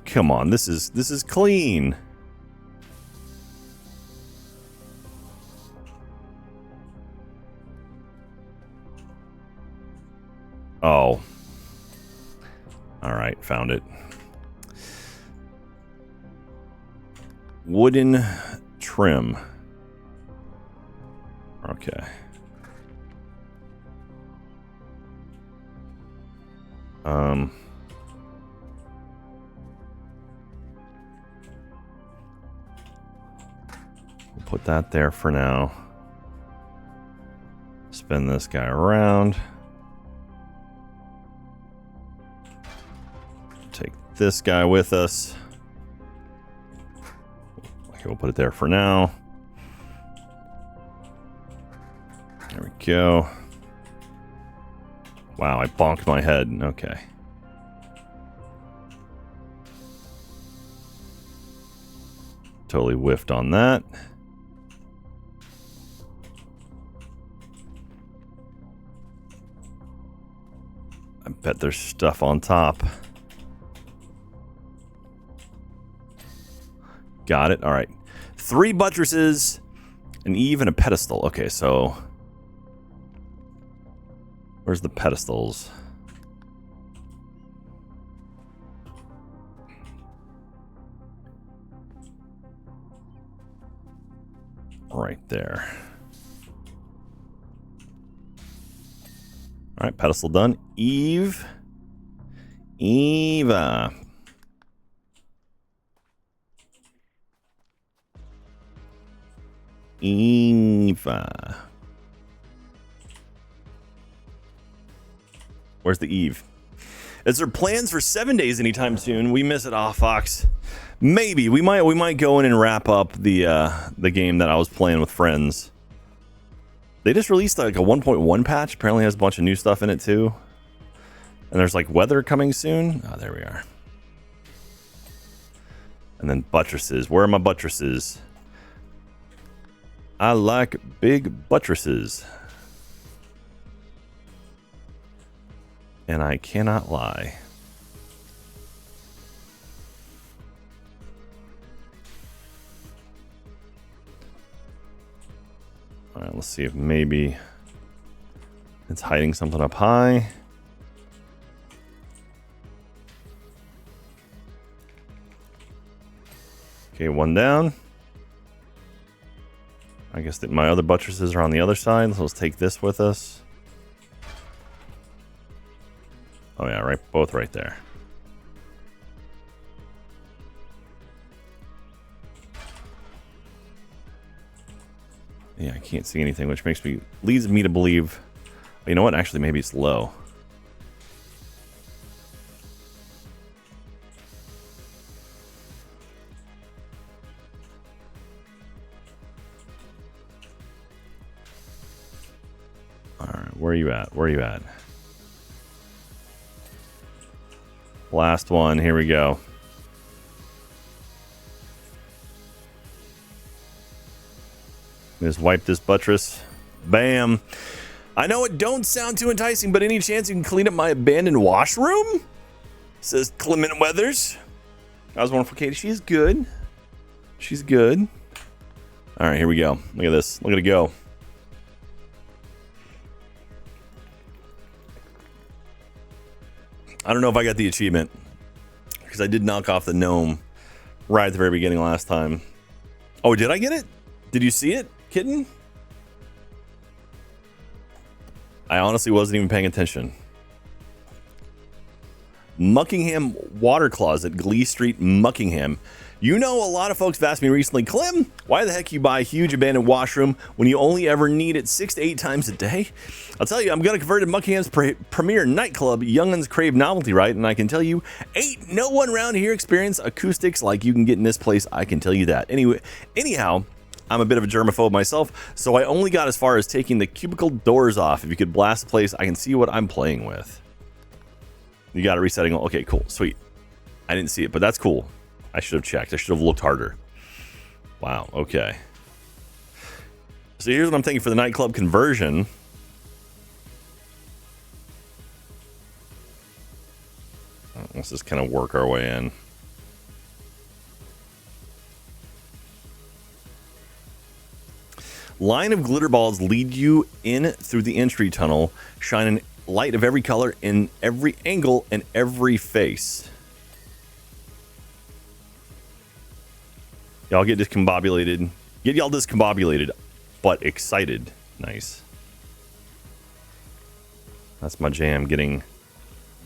Come on, this is clean. Oh. Alright, found it. Wooden trim. Okay. Um, we'll put that there for now. Spin this guy around. Take this guy with us. Okay, we'll put it there for now. There we go. Wow, I bonked my head. Okay. Totally whiffed on that. I bet there's stuff on top. Got it. All right. 3 buttresses, an eave, and a pedestal. Okay, so where's the pedestals? Right there. All right, pedestal done. Eve. Eva. Eva. Where's the Eve? Is there plans for 7 days anytime soon? We miss it. Oh, Fox. Maybe we might go in and wrap up the game that I was playing with friends. They just released like a 1.1 patch. Apparently has a bunch of new stuff in it too. And there's like weather coming soon. Oh, there we are. And then buttresses. Where are my buttresses? I like big buttresses. And I cannot lie. All right, let's see if maybe it's hiding something up high. Okay, one down. I guess that my other buttresses are on the other side, so let's take this with us. Oh yeah, right, both right there. Yeah, I can't see anything, which leads me to believe, you know what? Actually, maybe it's low. All right, where are you at? Where are you at? Last one. Here we go. Just wipe this buttress. Bam. I know it don't sound too enticing, but any chance you can clean up my abandoned washroom? Says Clement Weathers. I was wondering for Katie. She's good. She's good. All right, here we go. Look at this. Look at it go. I don't know if I got the achievement because I did knock off the gnome right at the very beginning last time. Oh, did I get it? Did you see it, kitten? I honestly wasn't even paying attention. Muckingham Water Closet, Glee Street, Muckingham. You know, a lot of folks have asked me recently, Clem, why the heck you buy a huge abandoned washroom when you only ever need it 6 to 8 times a day? I'll tell you, I'm going to convert it Muckingham's premier nightclub, Young'uns Crave Novelty, right? And I can tell you, ain't no one around here experience acoustics like you can get in this place. I can tell you that. Anyhow, I'm a bit of a germaphobe myself, so I only got as far as taking the cubicle doors off. If you could blast the place, I can see what I'm playing with. You got it resetting. Okay, cool. Sweet. I didn't see it, but that's cool. I should have checked. I should have looked harder. Wow. Okay. So here's what I'm thinking for the nightclub conversion. Let's just kind of work our way in. Line of glitter balls lead you in through the entry tunnel, shining light of every color in every angle and every face. Y'all get discombobulated. Get y'all discombobulated, but excited. Nice. That's my jam, getting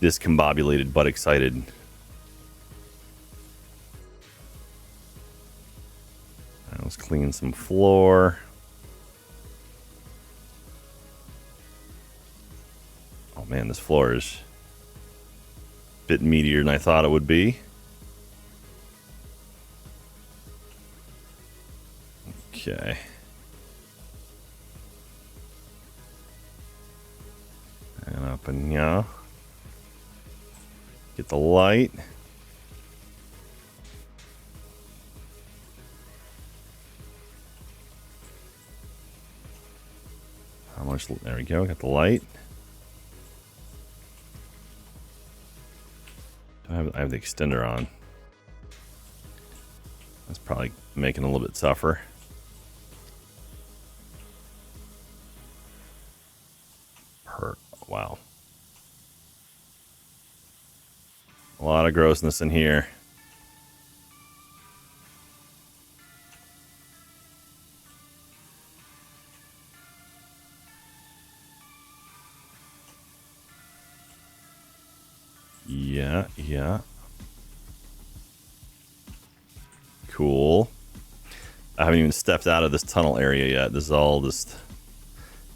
discombobulated but excited. Let's clean some floor. Oh man, this floor is a bit meatier than I thought it would be. Okay. And up and yeah. Get the light. How much? There we go. Got the light. I have the extender on. That's probably making it a little bit tougher. Wow. A lot of grossness in here. Yeah. Cool. I haven't even stepped out of this tunnel area yet. This is all just...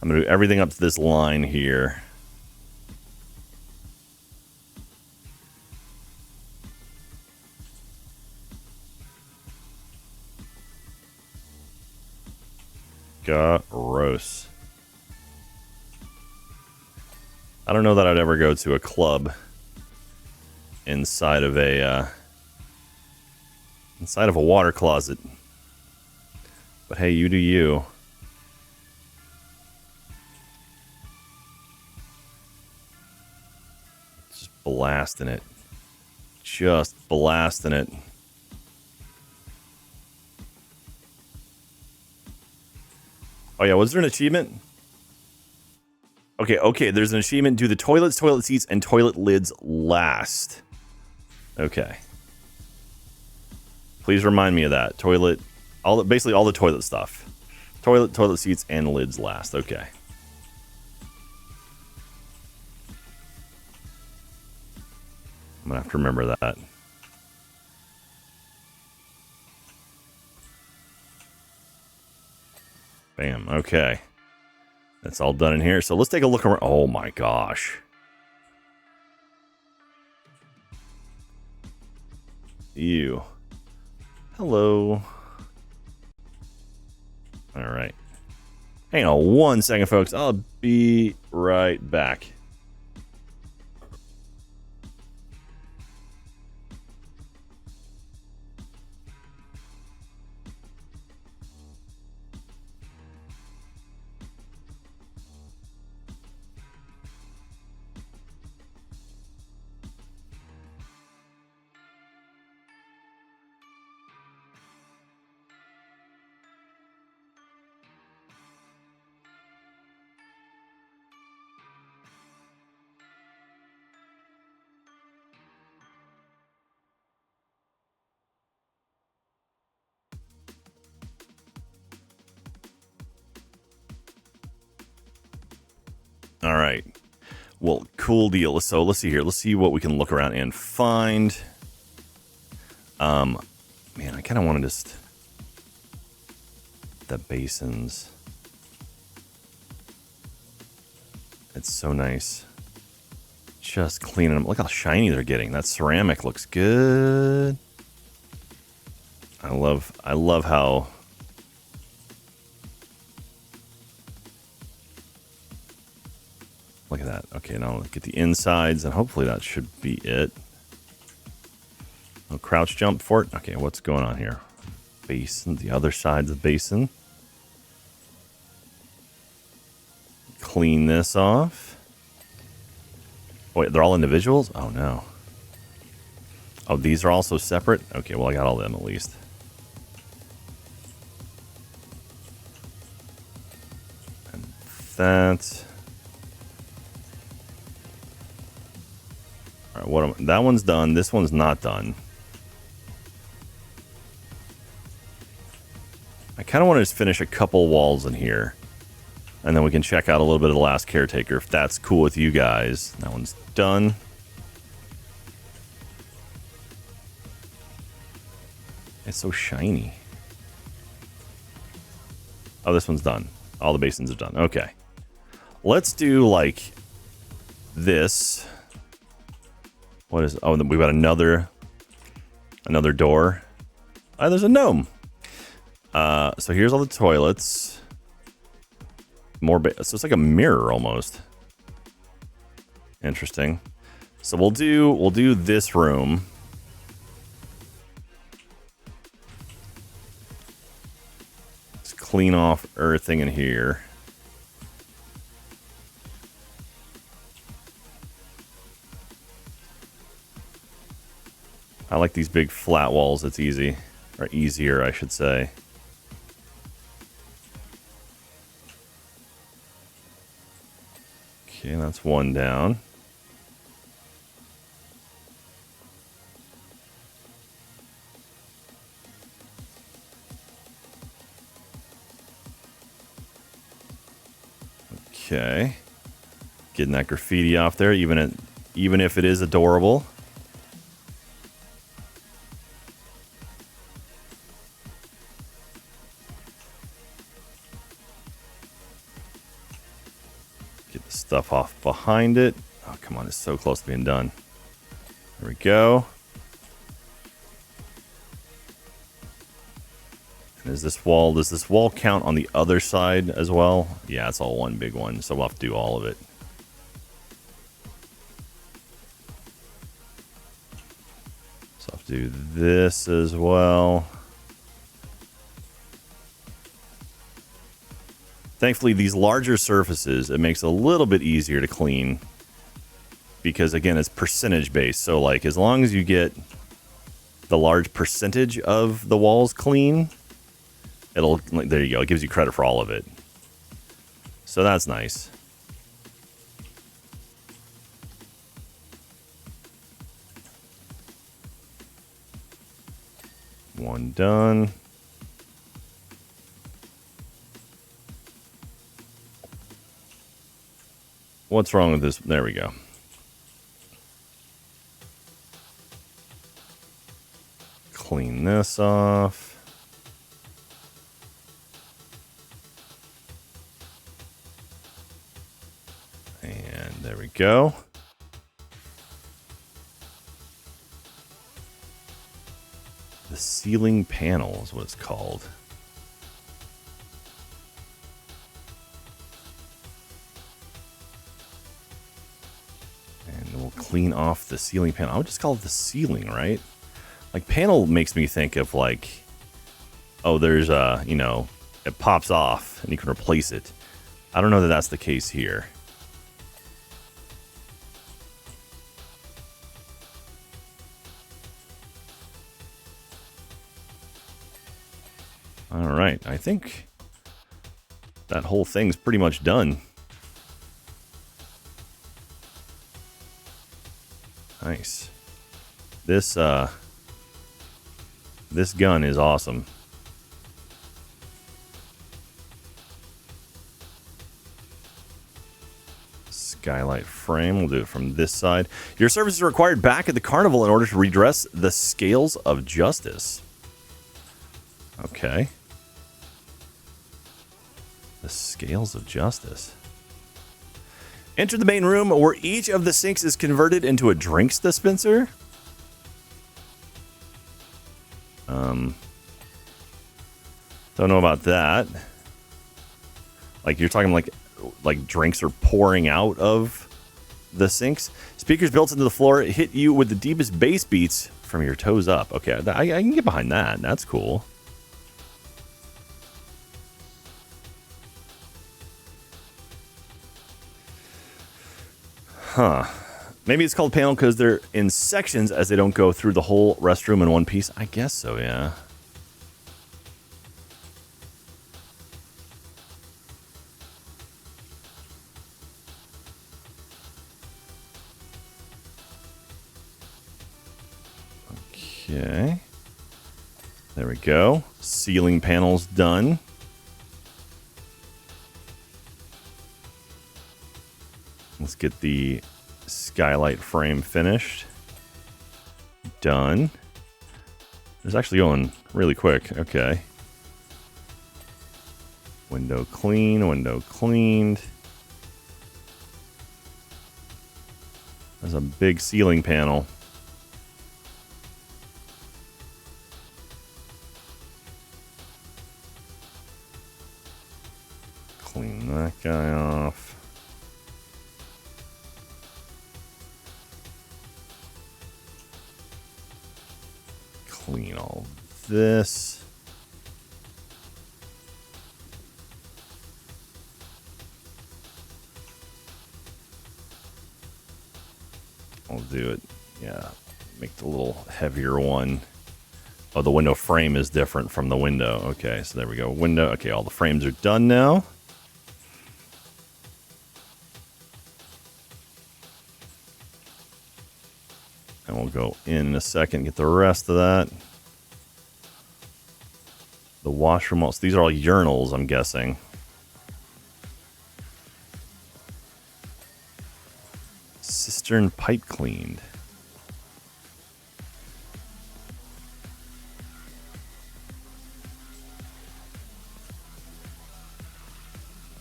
I'm going to do everything up to this line here. Gross. I don't know that I'd ever go to a club inside of a water closet. But hey, you do you. Just blasting it. Just blasting it. Oh yeah, was there an achievement? Okay, there's an achievement. Do the toilets, toilet seats, and toilet lids last. Okay. Please remind me of that. Toilet, basically all the toilet stuff. Toilet seats, and lids last. Okay. I'm gonna have to remember that. Bam. Okay. That's all done in here. So let's take a look around. Oh my gosh. Ew. Hello. All right. Hang on 1 second, folks. I'll be right back. All right. Well, cool deal. So let's see here. Let's see what we can look around and find. Man, I kind of want to just... The basins. It's so nice. Just cleaning them. Look how shiny they're getting. That ceramic looks good. I love how... Look at that. Okay, now let's get the insides, and hopefully that should be it. No crouch jump for it. Okay, what's going on here? Basin, the other side's the basin. Clean this off. Wait, they're all individuals? Oh, no. Oh, these are also separate? Okay, well, I got all of them at least. And that... All right, that one's done. This one's not done. I kind of want to just finish a couple walls in here. And then we can check out a little bit of the Last Caretaker if that's cool with you guys. That one's done. It's so shiny. Oh, this one's done. All the basins are done. Okay. Let's do like this. What is? Oh, we've got another door. Oh, there's a gnome. So here's all the toilets. So it's like a mirror almost. Interesting. So we'll do this room. Let's clean off everything in here. I like these big flat walls. It's easy. Or easier, I should say. Okay, that's one down. Okay. Getting that graffiti off there, even if it is adorable. Get the stuff off behind it. Oh, come on, it's so close to being done. There we go. And does this wall count on the other side as well? Yeah, it's all one big one, so we'll have to do all of it. So I'll have to do this as well. Thankfully, these larger surfaces, it makes it a little bit easier to clean because, again, it's percentage based. So, like, as long as you get the large percentage of the walls clean, there you go. It gives you credit for all of it. So that's nice. One done. What's wrong with this? There we go. Clean this off. And there we go. The ceiling panel is what it's called. And we'll clean off the ceiling panel. I would just call it the ceiling, right? Like, panel makes me think of like, oh, there's it pops off and you can replace it. I don't know that that's the case here. All right, I think that whole thing's pretty much done. Nice. This gun is awesome. Skylight frame, we'll do it from this side. Your services are required back at the carnival in order to redress the scales of justice. Okay. The scales of justice. Enter the main room where each of the sinks is converted into a drinks dispenser. Don't know about that. Like, you're talking like drinks are pouring out of the sinks. Speakers built into the floor hit you with the deepest bass beats from your toes up. Okay, I can get behind that. That's cool. Huh. Maybe it's called panel because they're in sections as they don't go through the whole restroom in one piece. I guess so, yeah. Okay. There we go. Ceiling panels done. Let's get the skylight frame finished. Done. There's actually going really quick. Okay. Window clean, window cleaned. There's a big ceiling panel. Clean that guy off. Clean all this. I'll do it. Yeah, make the little heavier one. Oh, the window frame is different from the window. Okay, so there we go. Window. Okay, all the frames are done now. And we'll go in a second, get the rest of that. The washroom. Also, these are all urinals, I'm guessing. Cistern pipe cleaned.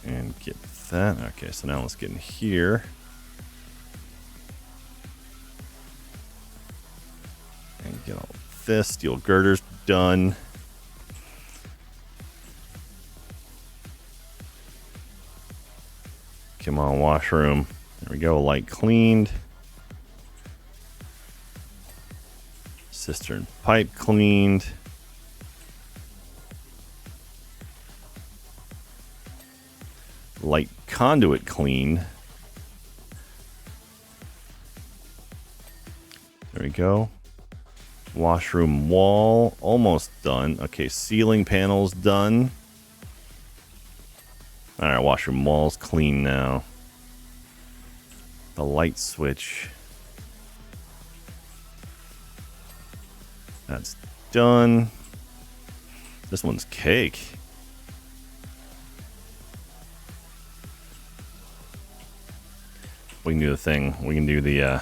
And get that. Okay, so now let's get in here. And get all this. Steel girders done. Come on, washroom. There we go. Light cleaned. Cistern pipe cleaned. Light conduit cleaned. There we go. Washroom wall almost done. Okay, ceiling panels done. Alright, washroom wall's clean now. The light switch. That's done. This one's cake. We can do the thing. We can do the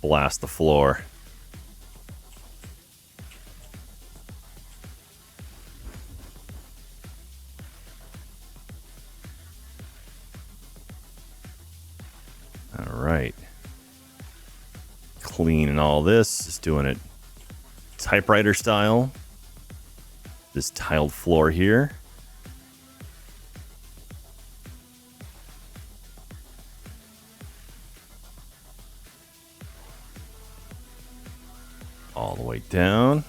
blast the floor. All right. Cleaning all this. Just doing it typewriter style. This tiled floor here. All the way down.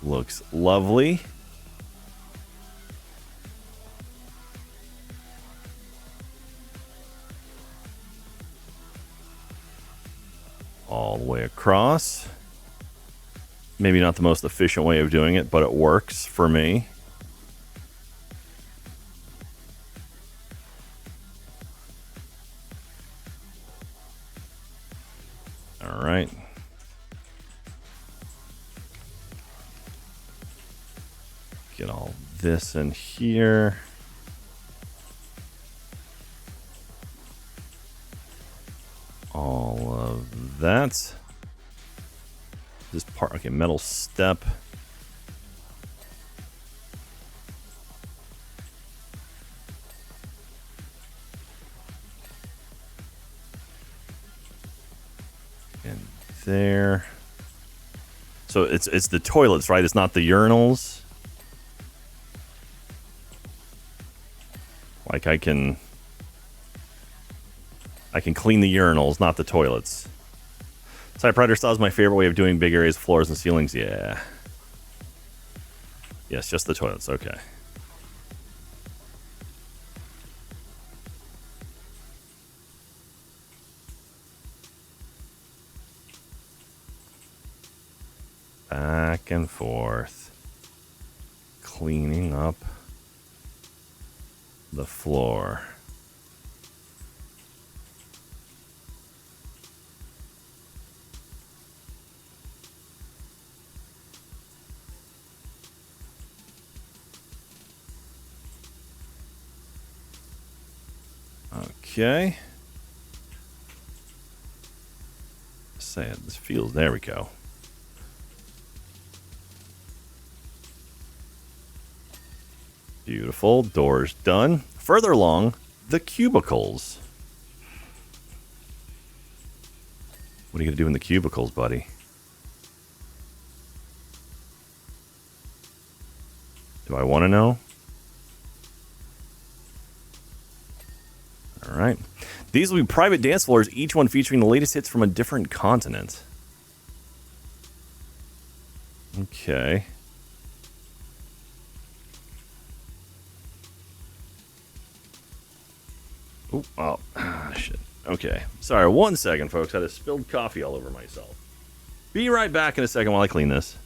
Looks lovely. All the way across. Maybe not the most efficient way of doing it, but it works for me. All right. Get all this in here. All of that. This part, okay, metal step. And there. So it's the toilets, right? It's not the urinals. Like I can clean the urinals, not the toilets. Typewriter style is my favorite way of doing big areas of floors and ceilings. Yeah. Yes, just the toilets. Okay. Back and forth. Cleaning up the floor. Okay. say it. This feels. There we go. Beautiful. Doors done. Further along, the cubicles. What are you going to do in the cubicles, buddy? Do I want to know? All right. These will be private dance floors, each one featuring the latest hits from a different continent. Okay. Ooh, oh, shit. Okay. Sorry, 1 second, folks. I just spilled coffee all over myself. Be right back in a second while I clean this.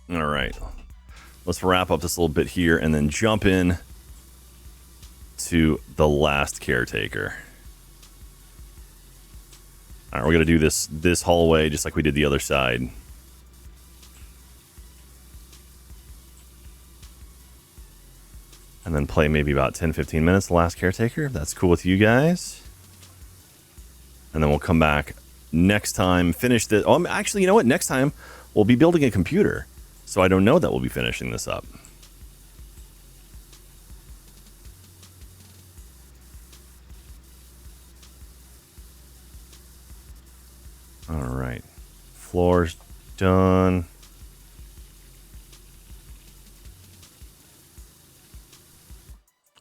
All right, let's wrap up this little bit here and then jump in to the Last Caretaker. All right, we're gonna do this hallway just like we did the other side. And then play maybe about 10-15 minutes, The Last Caretaker, if that's cool with you guys. And then we'll come back next time, finish the... Oh, actually, you know what? Next time, we'll be building a computer. So I don't know that we'll be finishing this up. All right. Floor's done.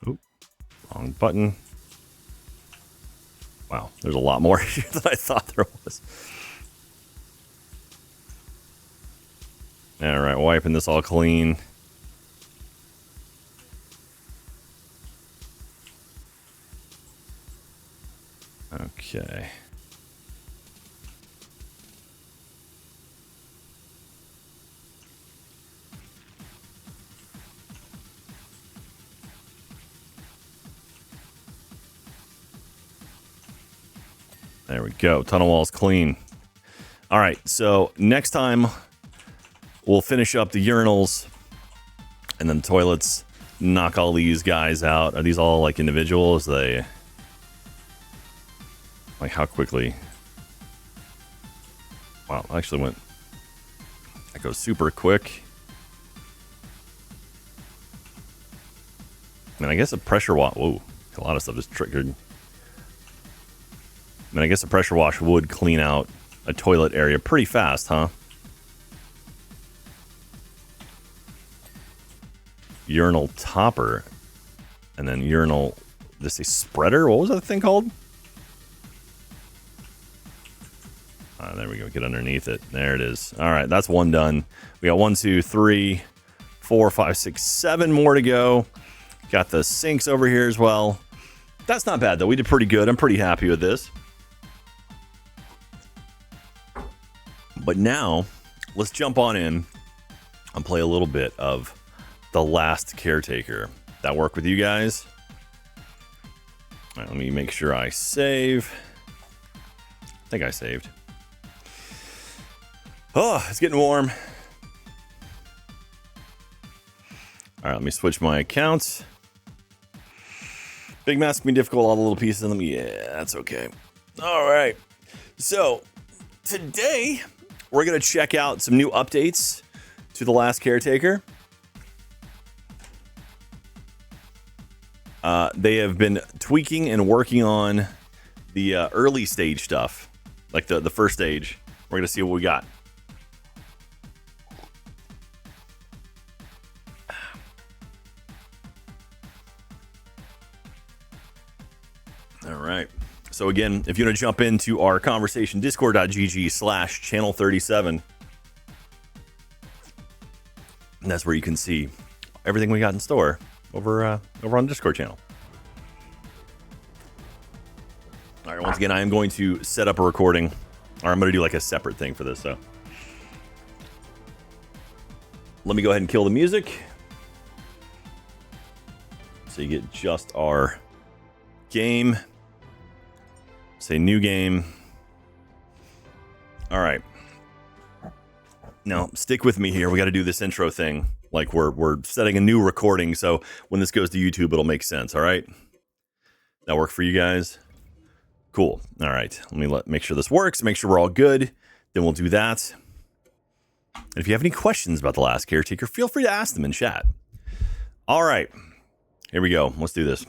Oop. Wrong button. Wow, there's a lot more here than I thought there was. All right, wiping this all clean. Okay. There we go. Tunnel wall's clean. All right, so next time we'll finish up the urinals and then toilets, knock all these guys out. Are these all like individuals? They like how quickly? Wow, actually went. That goes super quick. I mean, I guess a pressure wash. Whoa, a lot of stuff is triggered. I mean, I guess a pressure wash would clean out a toilet area pretty fast, huh? Urinal topper. And then urinal... This is spreader? What was that thing called? There we go. Get underneath it. There it is. All right, that's one done. We got 1, 2, 3, 4, 5, 6, 7 more to go. Got the sinks over here as well. That's not bad, though. We did pretty good. I'm pretty happy with this. But now, let's jump on in and play a little bit of The Last Caretaker. That work with you guys? All right, let me make sure I save. I think I saved. Oh, it's getting warm. All right, let me switch my accounts. Big mask can be difficult, all the little pieces in them. Yeah, that's okay. All right. So, today, we're going to check out some new updates to The Last Caretaker. They have been tweaking and working on the early stage stuff, like the first stage. We're gonna see what we got. All right. So again, if you want to jump into our conversation, discord.gg/channel37. And that's where you can see everything we got in store over on the Discord channel. All right, once again, I am going to set up a recording, or I'm going to do like a separate thing for this. So let me go ahead and kill the music. So you get just our game. Say new game. All right. Now, stick with me here. We got to do this intro thing. Like we're setting a new recording, so when this goes to YouTube, it'll make sense. All right. That work for you guys? Cool. All right. Let me make sure this works. Make sure we're all good. Then we'll do that. And if you have any questions about The Last Caretaker, feel free to ask them in chat. All right. Here we go. Let's do this.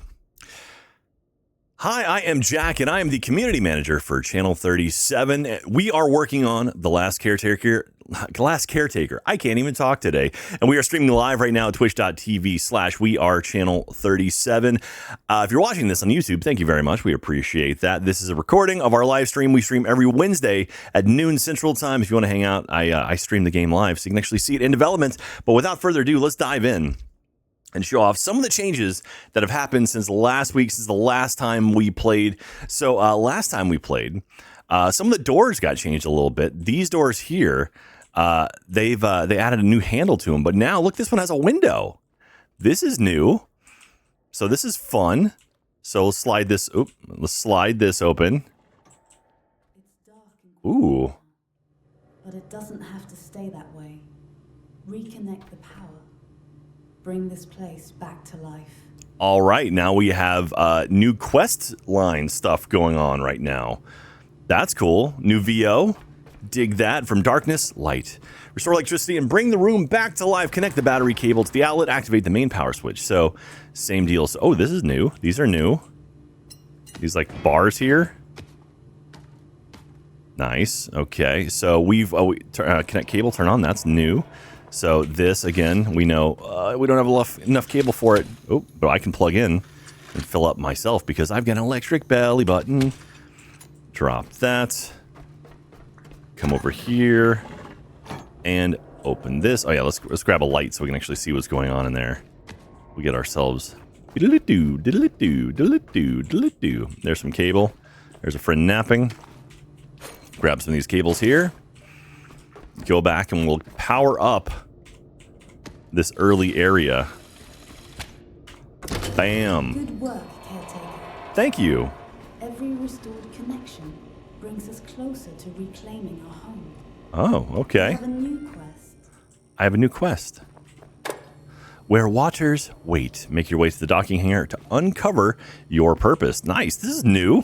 Hi, I am Jack, and I am the community manager for Channel 37. We are working on The Last Caretaker. I can't even talk today. And we are streaming live right now at twitch.tv/wearechannel37. If you're watching this on YouTube, thank you very much. We appreciate that. This is a recording of our live stream. We stream every Wednesday at noon Central Time. If you want to hang out, I stream the game live so you can actually see it in development. But without further ado, let's dive in and show off some of the changes that have happened since last week, since the last time we played. So last time we played, some of the doors got changed a little bit. These doors here, they added a new handle to them. But now, look, this one has a window. This is new. So this is fun. So let's slide this. Let's slide this open. It's dark and Ooh. but it doesn't have to stay that way. Reconnect the power. Bring this place back to life. All right, now we have new quest line stuff going on right now. That's cool. New VO. Dig that. From darkness, light. Restore electricity and bring the room back to life. Connect the battery cable to the outlet. Activate the main power switch. So, same deal. So, oh, this is new. These are new. These like bars here. Nice. Okay, so we've connect cable. Turn on. That's new. So this, again, we know we don't have enough cable for it. Oh, but I can plug in and fill up myself because I've got an electric belly button. Drop that. Come over here and open this. Oh, yeah, let's grab a light so we can actually see what's going on in there. We get ourselves... diddly-doo, diddly-doo, diddly-doo, diddly-doo. There's some cable. There's a friend napping. Grab some of these cables here. Go back and we'll power up this early area. Bam. Good work, Caretaker. Thank you. Every restored connection brings us closer to reclaiming our home. Oh, okay. We have a new quest. I have a new quest. Where waters wait. Make your way to the docking hangar to uncover your purpose. Nice. This is new.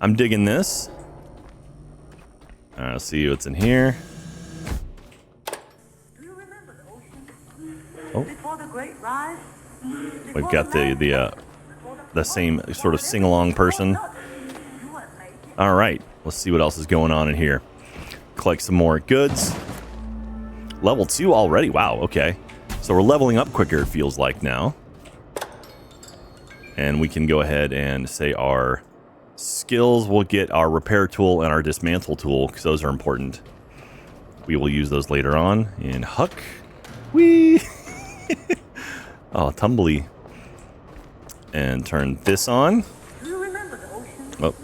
I'm digging this. All right, let's see what's in here. Oh. We've got the same sort of sing-along person. All right, let's see what else is going on in here. Collect some more goods. Level 2 already. Wow, okay. So we're leveling up quicker, it feels like now. And we can go ahead and say our skills. We'll get our repair tool and our dismantle tool because those are important. We will use those later on. And Huck. Whee! Oh, tumbly. And turn this on. Oh,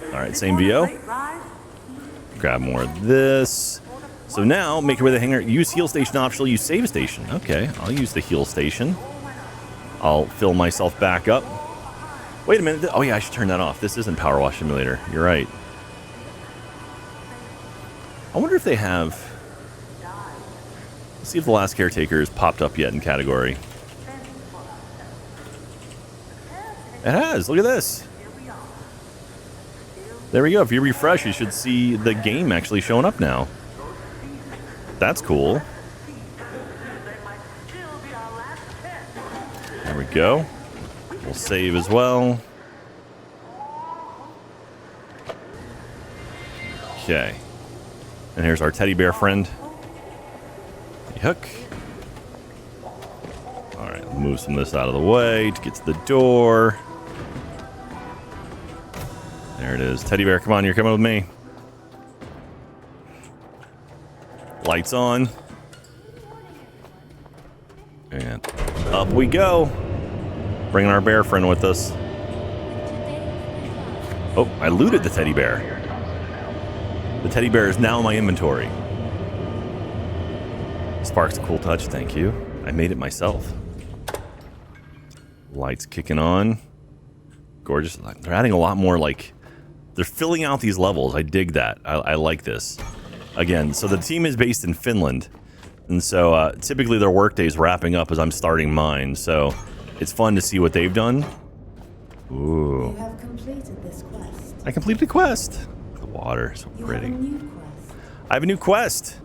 all right, same VO. Grab more of this. So now, make your way to the hangar. Use heal station optional. Use save station. Okay, I'll use the heal station. I'll fill myself back up. Wait a minute. Oh, yeah, I should turn that off. This isn't Powerwash Simulator. You're right. I wonder if they have... Let's see if The Last Caretaker has popped up yet in category. It has. Look at this. There we go. If you refresh, you should see the game actually showing up now. That's cool. There we go. We'll save as well. Okay. And here's our teddy bear friend. Hook. Alright, move some of this out of the way to get to the door. There it is. Teddy bear, come on, you're coming with me. Lights on. And up we go. Bringing our bear friend with us. Oh, I looted the teddy bear. The teddy bear is now in my inventory. Sparks a cool touch, thank you. I made it myself. Lights kicking on. Gorgeous. They're adding a lot more, like, they're filling out these levels. I dig that. I like this. Again, so the team is based in Finland. And so typically their workday is wrapping up as I'm starting mine. So it's fun to see what they've done. Ooh. You have completed this quest. I completed a quest. The water, so pretty. You have a new quest. I have a new quest.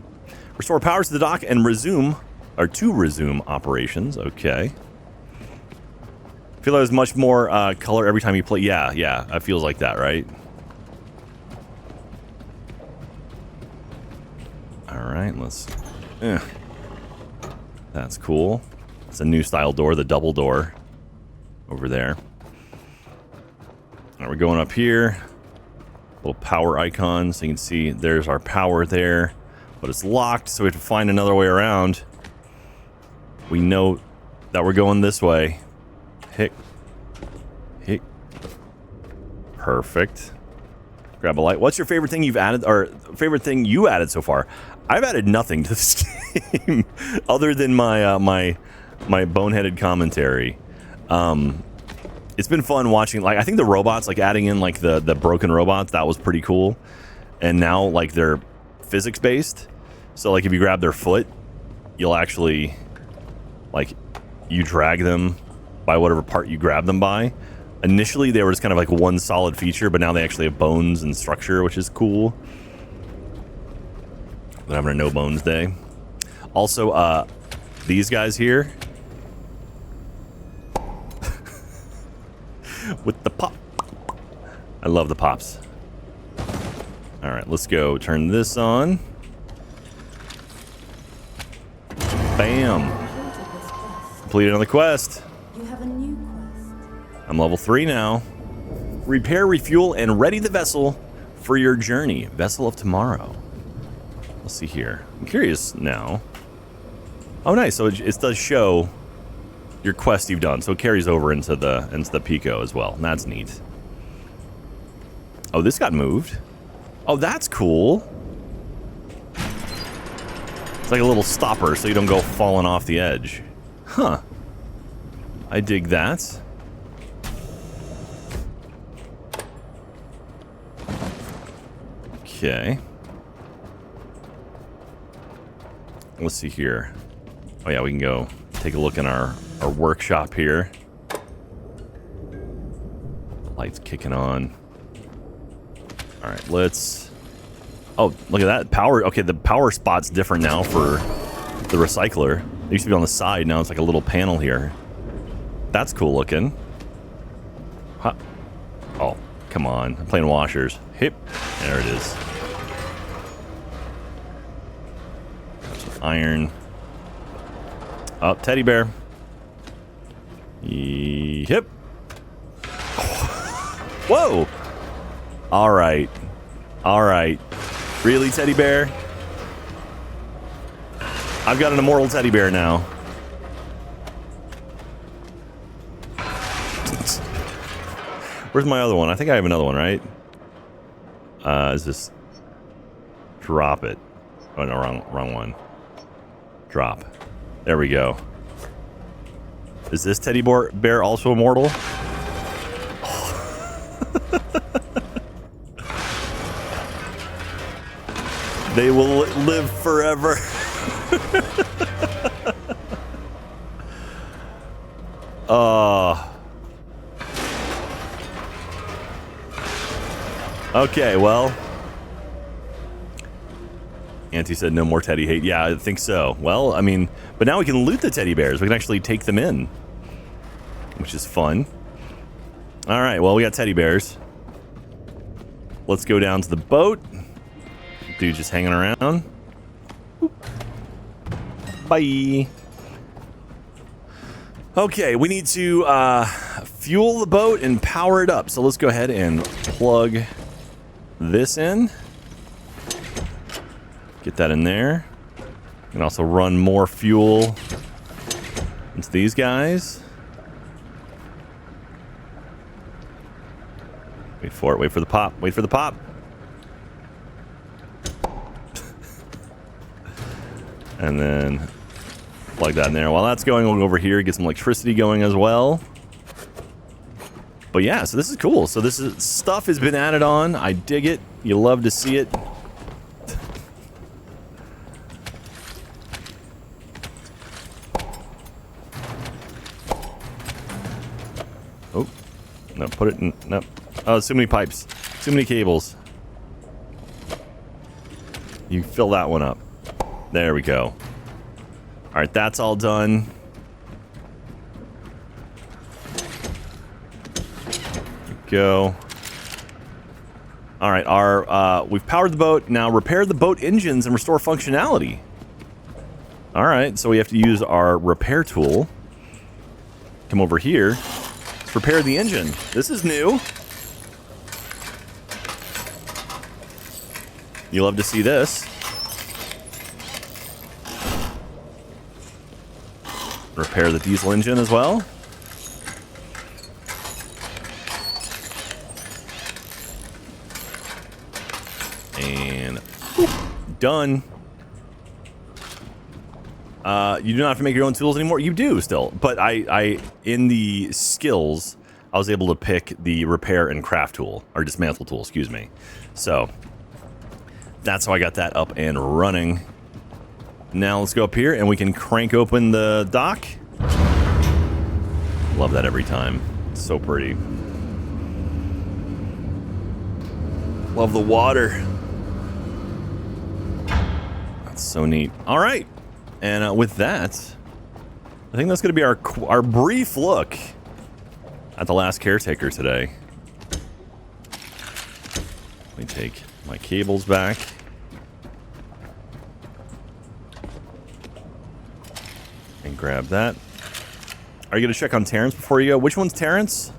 Restore power to the dock and resume, or to resume operations. Okay. I feel like there's much more color every time you play. Yeah, it feels like that, right? Alright, let's... That's cool. It's a new style door, the double door. Over there. Alright, we're going up here. Little power icon, so you can see there's our power there. But it's locked, so we have to find another way around. We know that we're going this way. Hick. Perfect. Grab a light. What's your favorite thing you've added, or favorite thing you added so far? I've added nothing to this game other than my my boneheaded commentary. It's been fun watching. Like, I think the robots, like adding in like the broken robots, that was pretty cool. And now like they're physics based. So like if you grab their foot, you'll actually like you drag them by whatever part you grab them by. Initially, they were just kind of like one solid feature, but now they actually have bones and structure, which is cool. They're having a no bones day. Also, these guys here with the pop. I love the pops. All right, let's go. Turn this on. Bam. Completed another quest. You have a new quest. I'm level 3 now. Repair, refuel, and ready the vessel for your journey. Vessel of tomorrow. Let's see here. I'm curious now. Oh, nice. So it does show your quest you've done. So it carries over into the Pico as well. That's neat. Oh, this got moved. Oh, that's cool. It's like a little stopper so you don't go falling off the edge. Huh. I dig that. Okay. Let's see here. Oh yeah, we can go take a look in our workshop here. Lights kicking on. Alright, let's... Oh, look at that. Power... Okay, the power spot's different now for the recycler. It used to be on the side, now it's like a little panel here. That's cool looking. Huh. Oh, come on. I'm playing washers. Hip. There it is. Iron. Oh, teddy bear. Yep. Whoa. All right. All right. Really, teddy bear? I've got an immortal teddy bear now. Where's my other one? I think I have another one, right? Is this... Drop it. Oh, no, wrong one. Drop. There we go. Is this teddy bear also immortal? They will live forever. Okay, well. Auntie said no more teddy hate. Yeah, I think so. Well, I mean, but now we can loot the teddy bears. We can actually take them in, which is fun. All right, well, we got teddy bears. Let's go down to the boat. dude's just hanging around. Bye. Okay, we need to fuel the boat and power it up. So let's go ahead and plug this in. Get that in there. We can also run more fuel into these guys. Wait for it. Wait for the pop. Wait for the pop. And then plug that in there. While that's going, we'll go over here, get some electricity going as well. But yeah, so this is cool. So this is stuff has been added on. I dig it. You love to see it. Oh, no, put it in. No. Oh, too many pipes. Too many cables. You fill that one up. There we go. All right, that's all done. Go. All right, we've powered the boat. Now repair the boat engines and restore functionality. All right, so we have to use our repair tool. Come over here. Let's repair the engine. This is new. You love to see this. Repair the diesel engine as well. And done. You do not have to make your own tools anymore. You do still, but I in the skills, I was able to pick the repair and craft tool, or dismantle tool, excuse me. So that's how I got that up and running. Now let's go up here and we can crank open the dock. Love that every time. It's so pretty. Love the water. That's so neat. All right. And with that, I think that's going to be our brief look at the Last Caretaker today. Let me take my cables back. And grab that. Are you going to check on Terrence before you go? Which one's Terrence?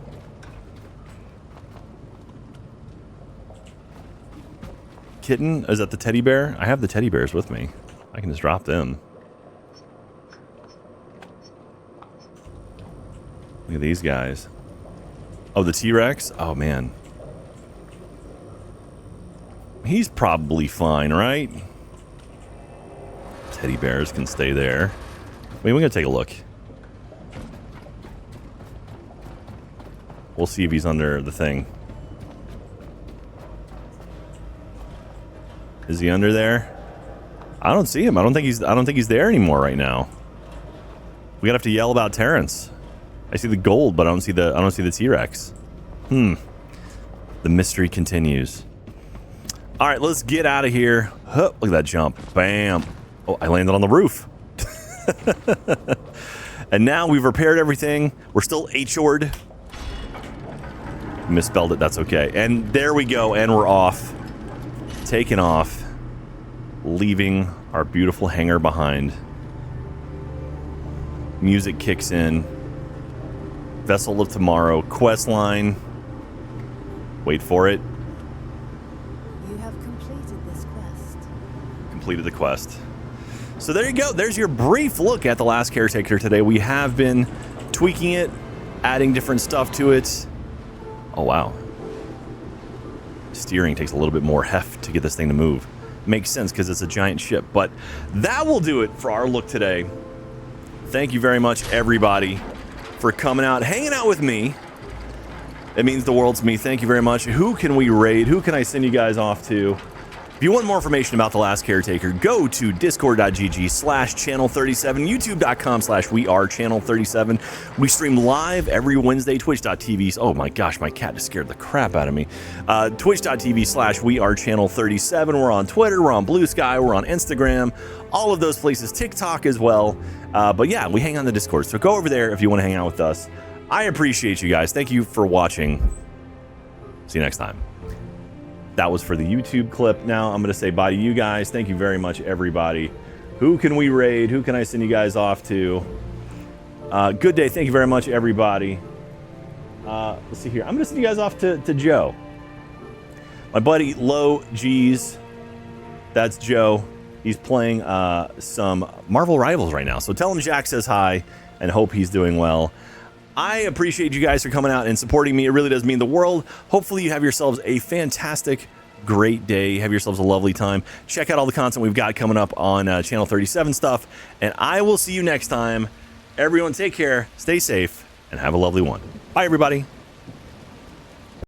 Kitten? Is that the teddy bear? I have the teddy bears with me. I can just drop them. Look at these guys. Oh, the T-Rex? Oh, man. He's probably fine, right? Teddy bears can stay there. Wait, we're going to take a look. We'll see if he's under the thing. Is he under there? I don't see him. I don't think he's there anymore right now. We gotta have to yell about Terrence. I see the gold, but I don't see the T-Rex. The mystery continues. All right, let's get out of here. Huh, look at that jump. Bam. Oh, I landed on the roof. And now we've repaired everything. We're still HO'd. Misspelled it, that's okay. And there we go, and we're off. Taking off. Leaving our beautiful hangar behind. Music kicks in. Vessel of Tomorrow. Quest line. Wait for it. You have completed this quest. Completed the quest. So there you go. There's your brief look at the Last Caretaker today. We have been tweaking it, adding different stuff to it. Oh, wow. Steering takes a little bit more heft to get this thing to move. Makes sense because it's a giant ship. But that will do it for our look today. Thank you very much, everybody, for coming out, hanging out with me. It means the world to me. Thank you very much. Who can we raid? Who can I send you guys off to? If you want more information about The Last Caretaker, go to discord.gg/channel37, youtube.com/wearechannel37. We stream live every Wednesday, twitch.tv. Oh my gosh, my cat just scared the crap out of me. Twitch.tv/wearechannel37. We're on Twitter, we're on Blue Sky, we're on Instagram, all of those places, TikTok as well. But yeah, we hang on the Discord, so go over there if you want to hang out with us. I appreciate you guys. Thank you for watching. See you next time. That was for the YouTube clip. Now I'm going to say bye to you guys. Thank you very much, everybody. Who can we raid? Who can I send you guys off to? Good day. Thank you very much, everybody. Let's see here. I'm going to send you guys off to Joe. My buddy Low G's. That's Joe. He's playing some Marvel Rivals right now. So tell him Jack says hi and hope he's doing well. I appreciate you guys for coming out and supporting me. It really does mean the world. Hopefully you have yourselves a fantastic, great day. Have yourselves a lovely time. Check out all the content we've got coming up on Channel 37 stuff. And I will see you next time. Everyone take care, stay safe, and have a lovely one. Bye, everybody.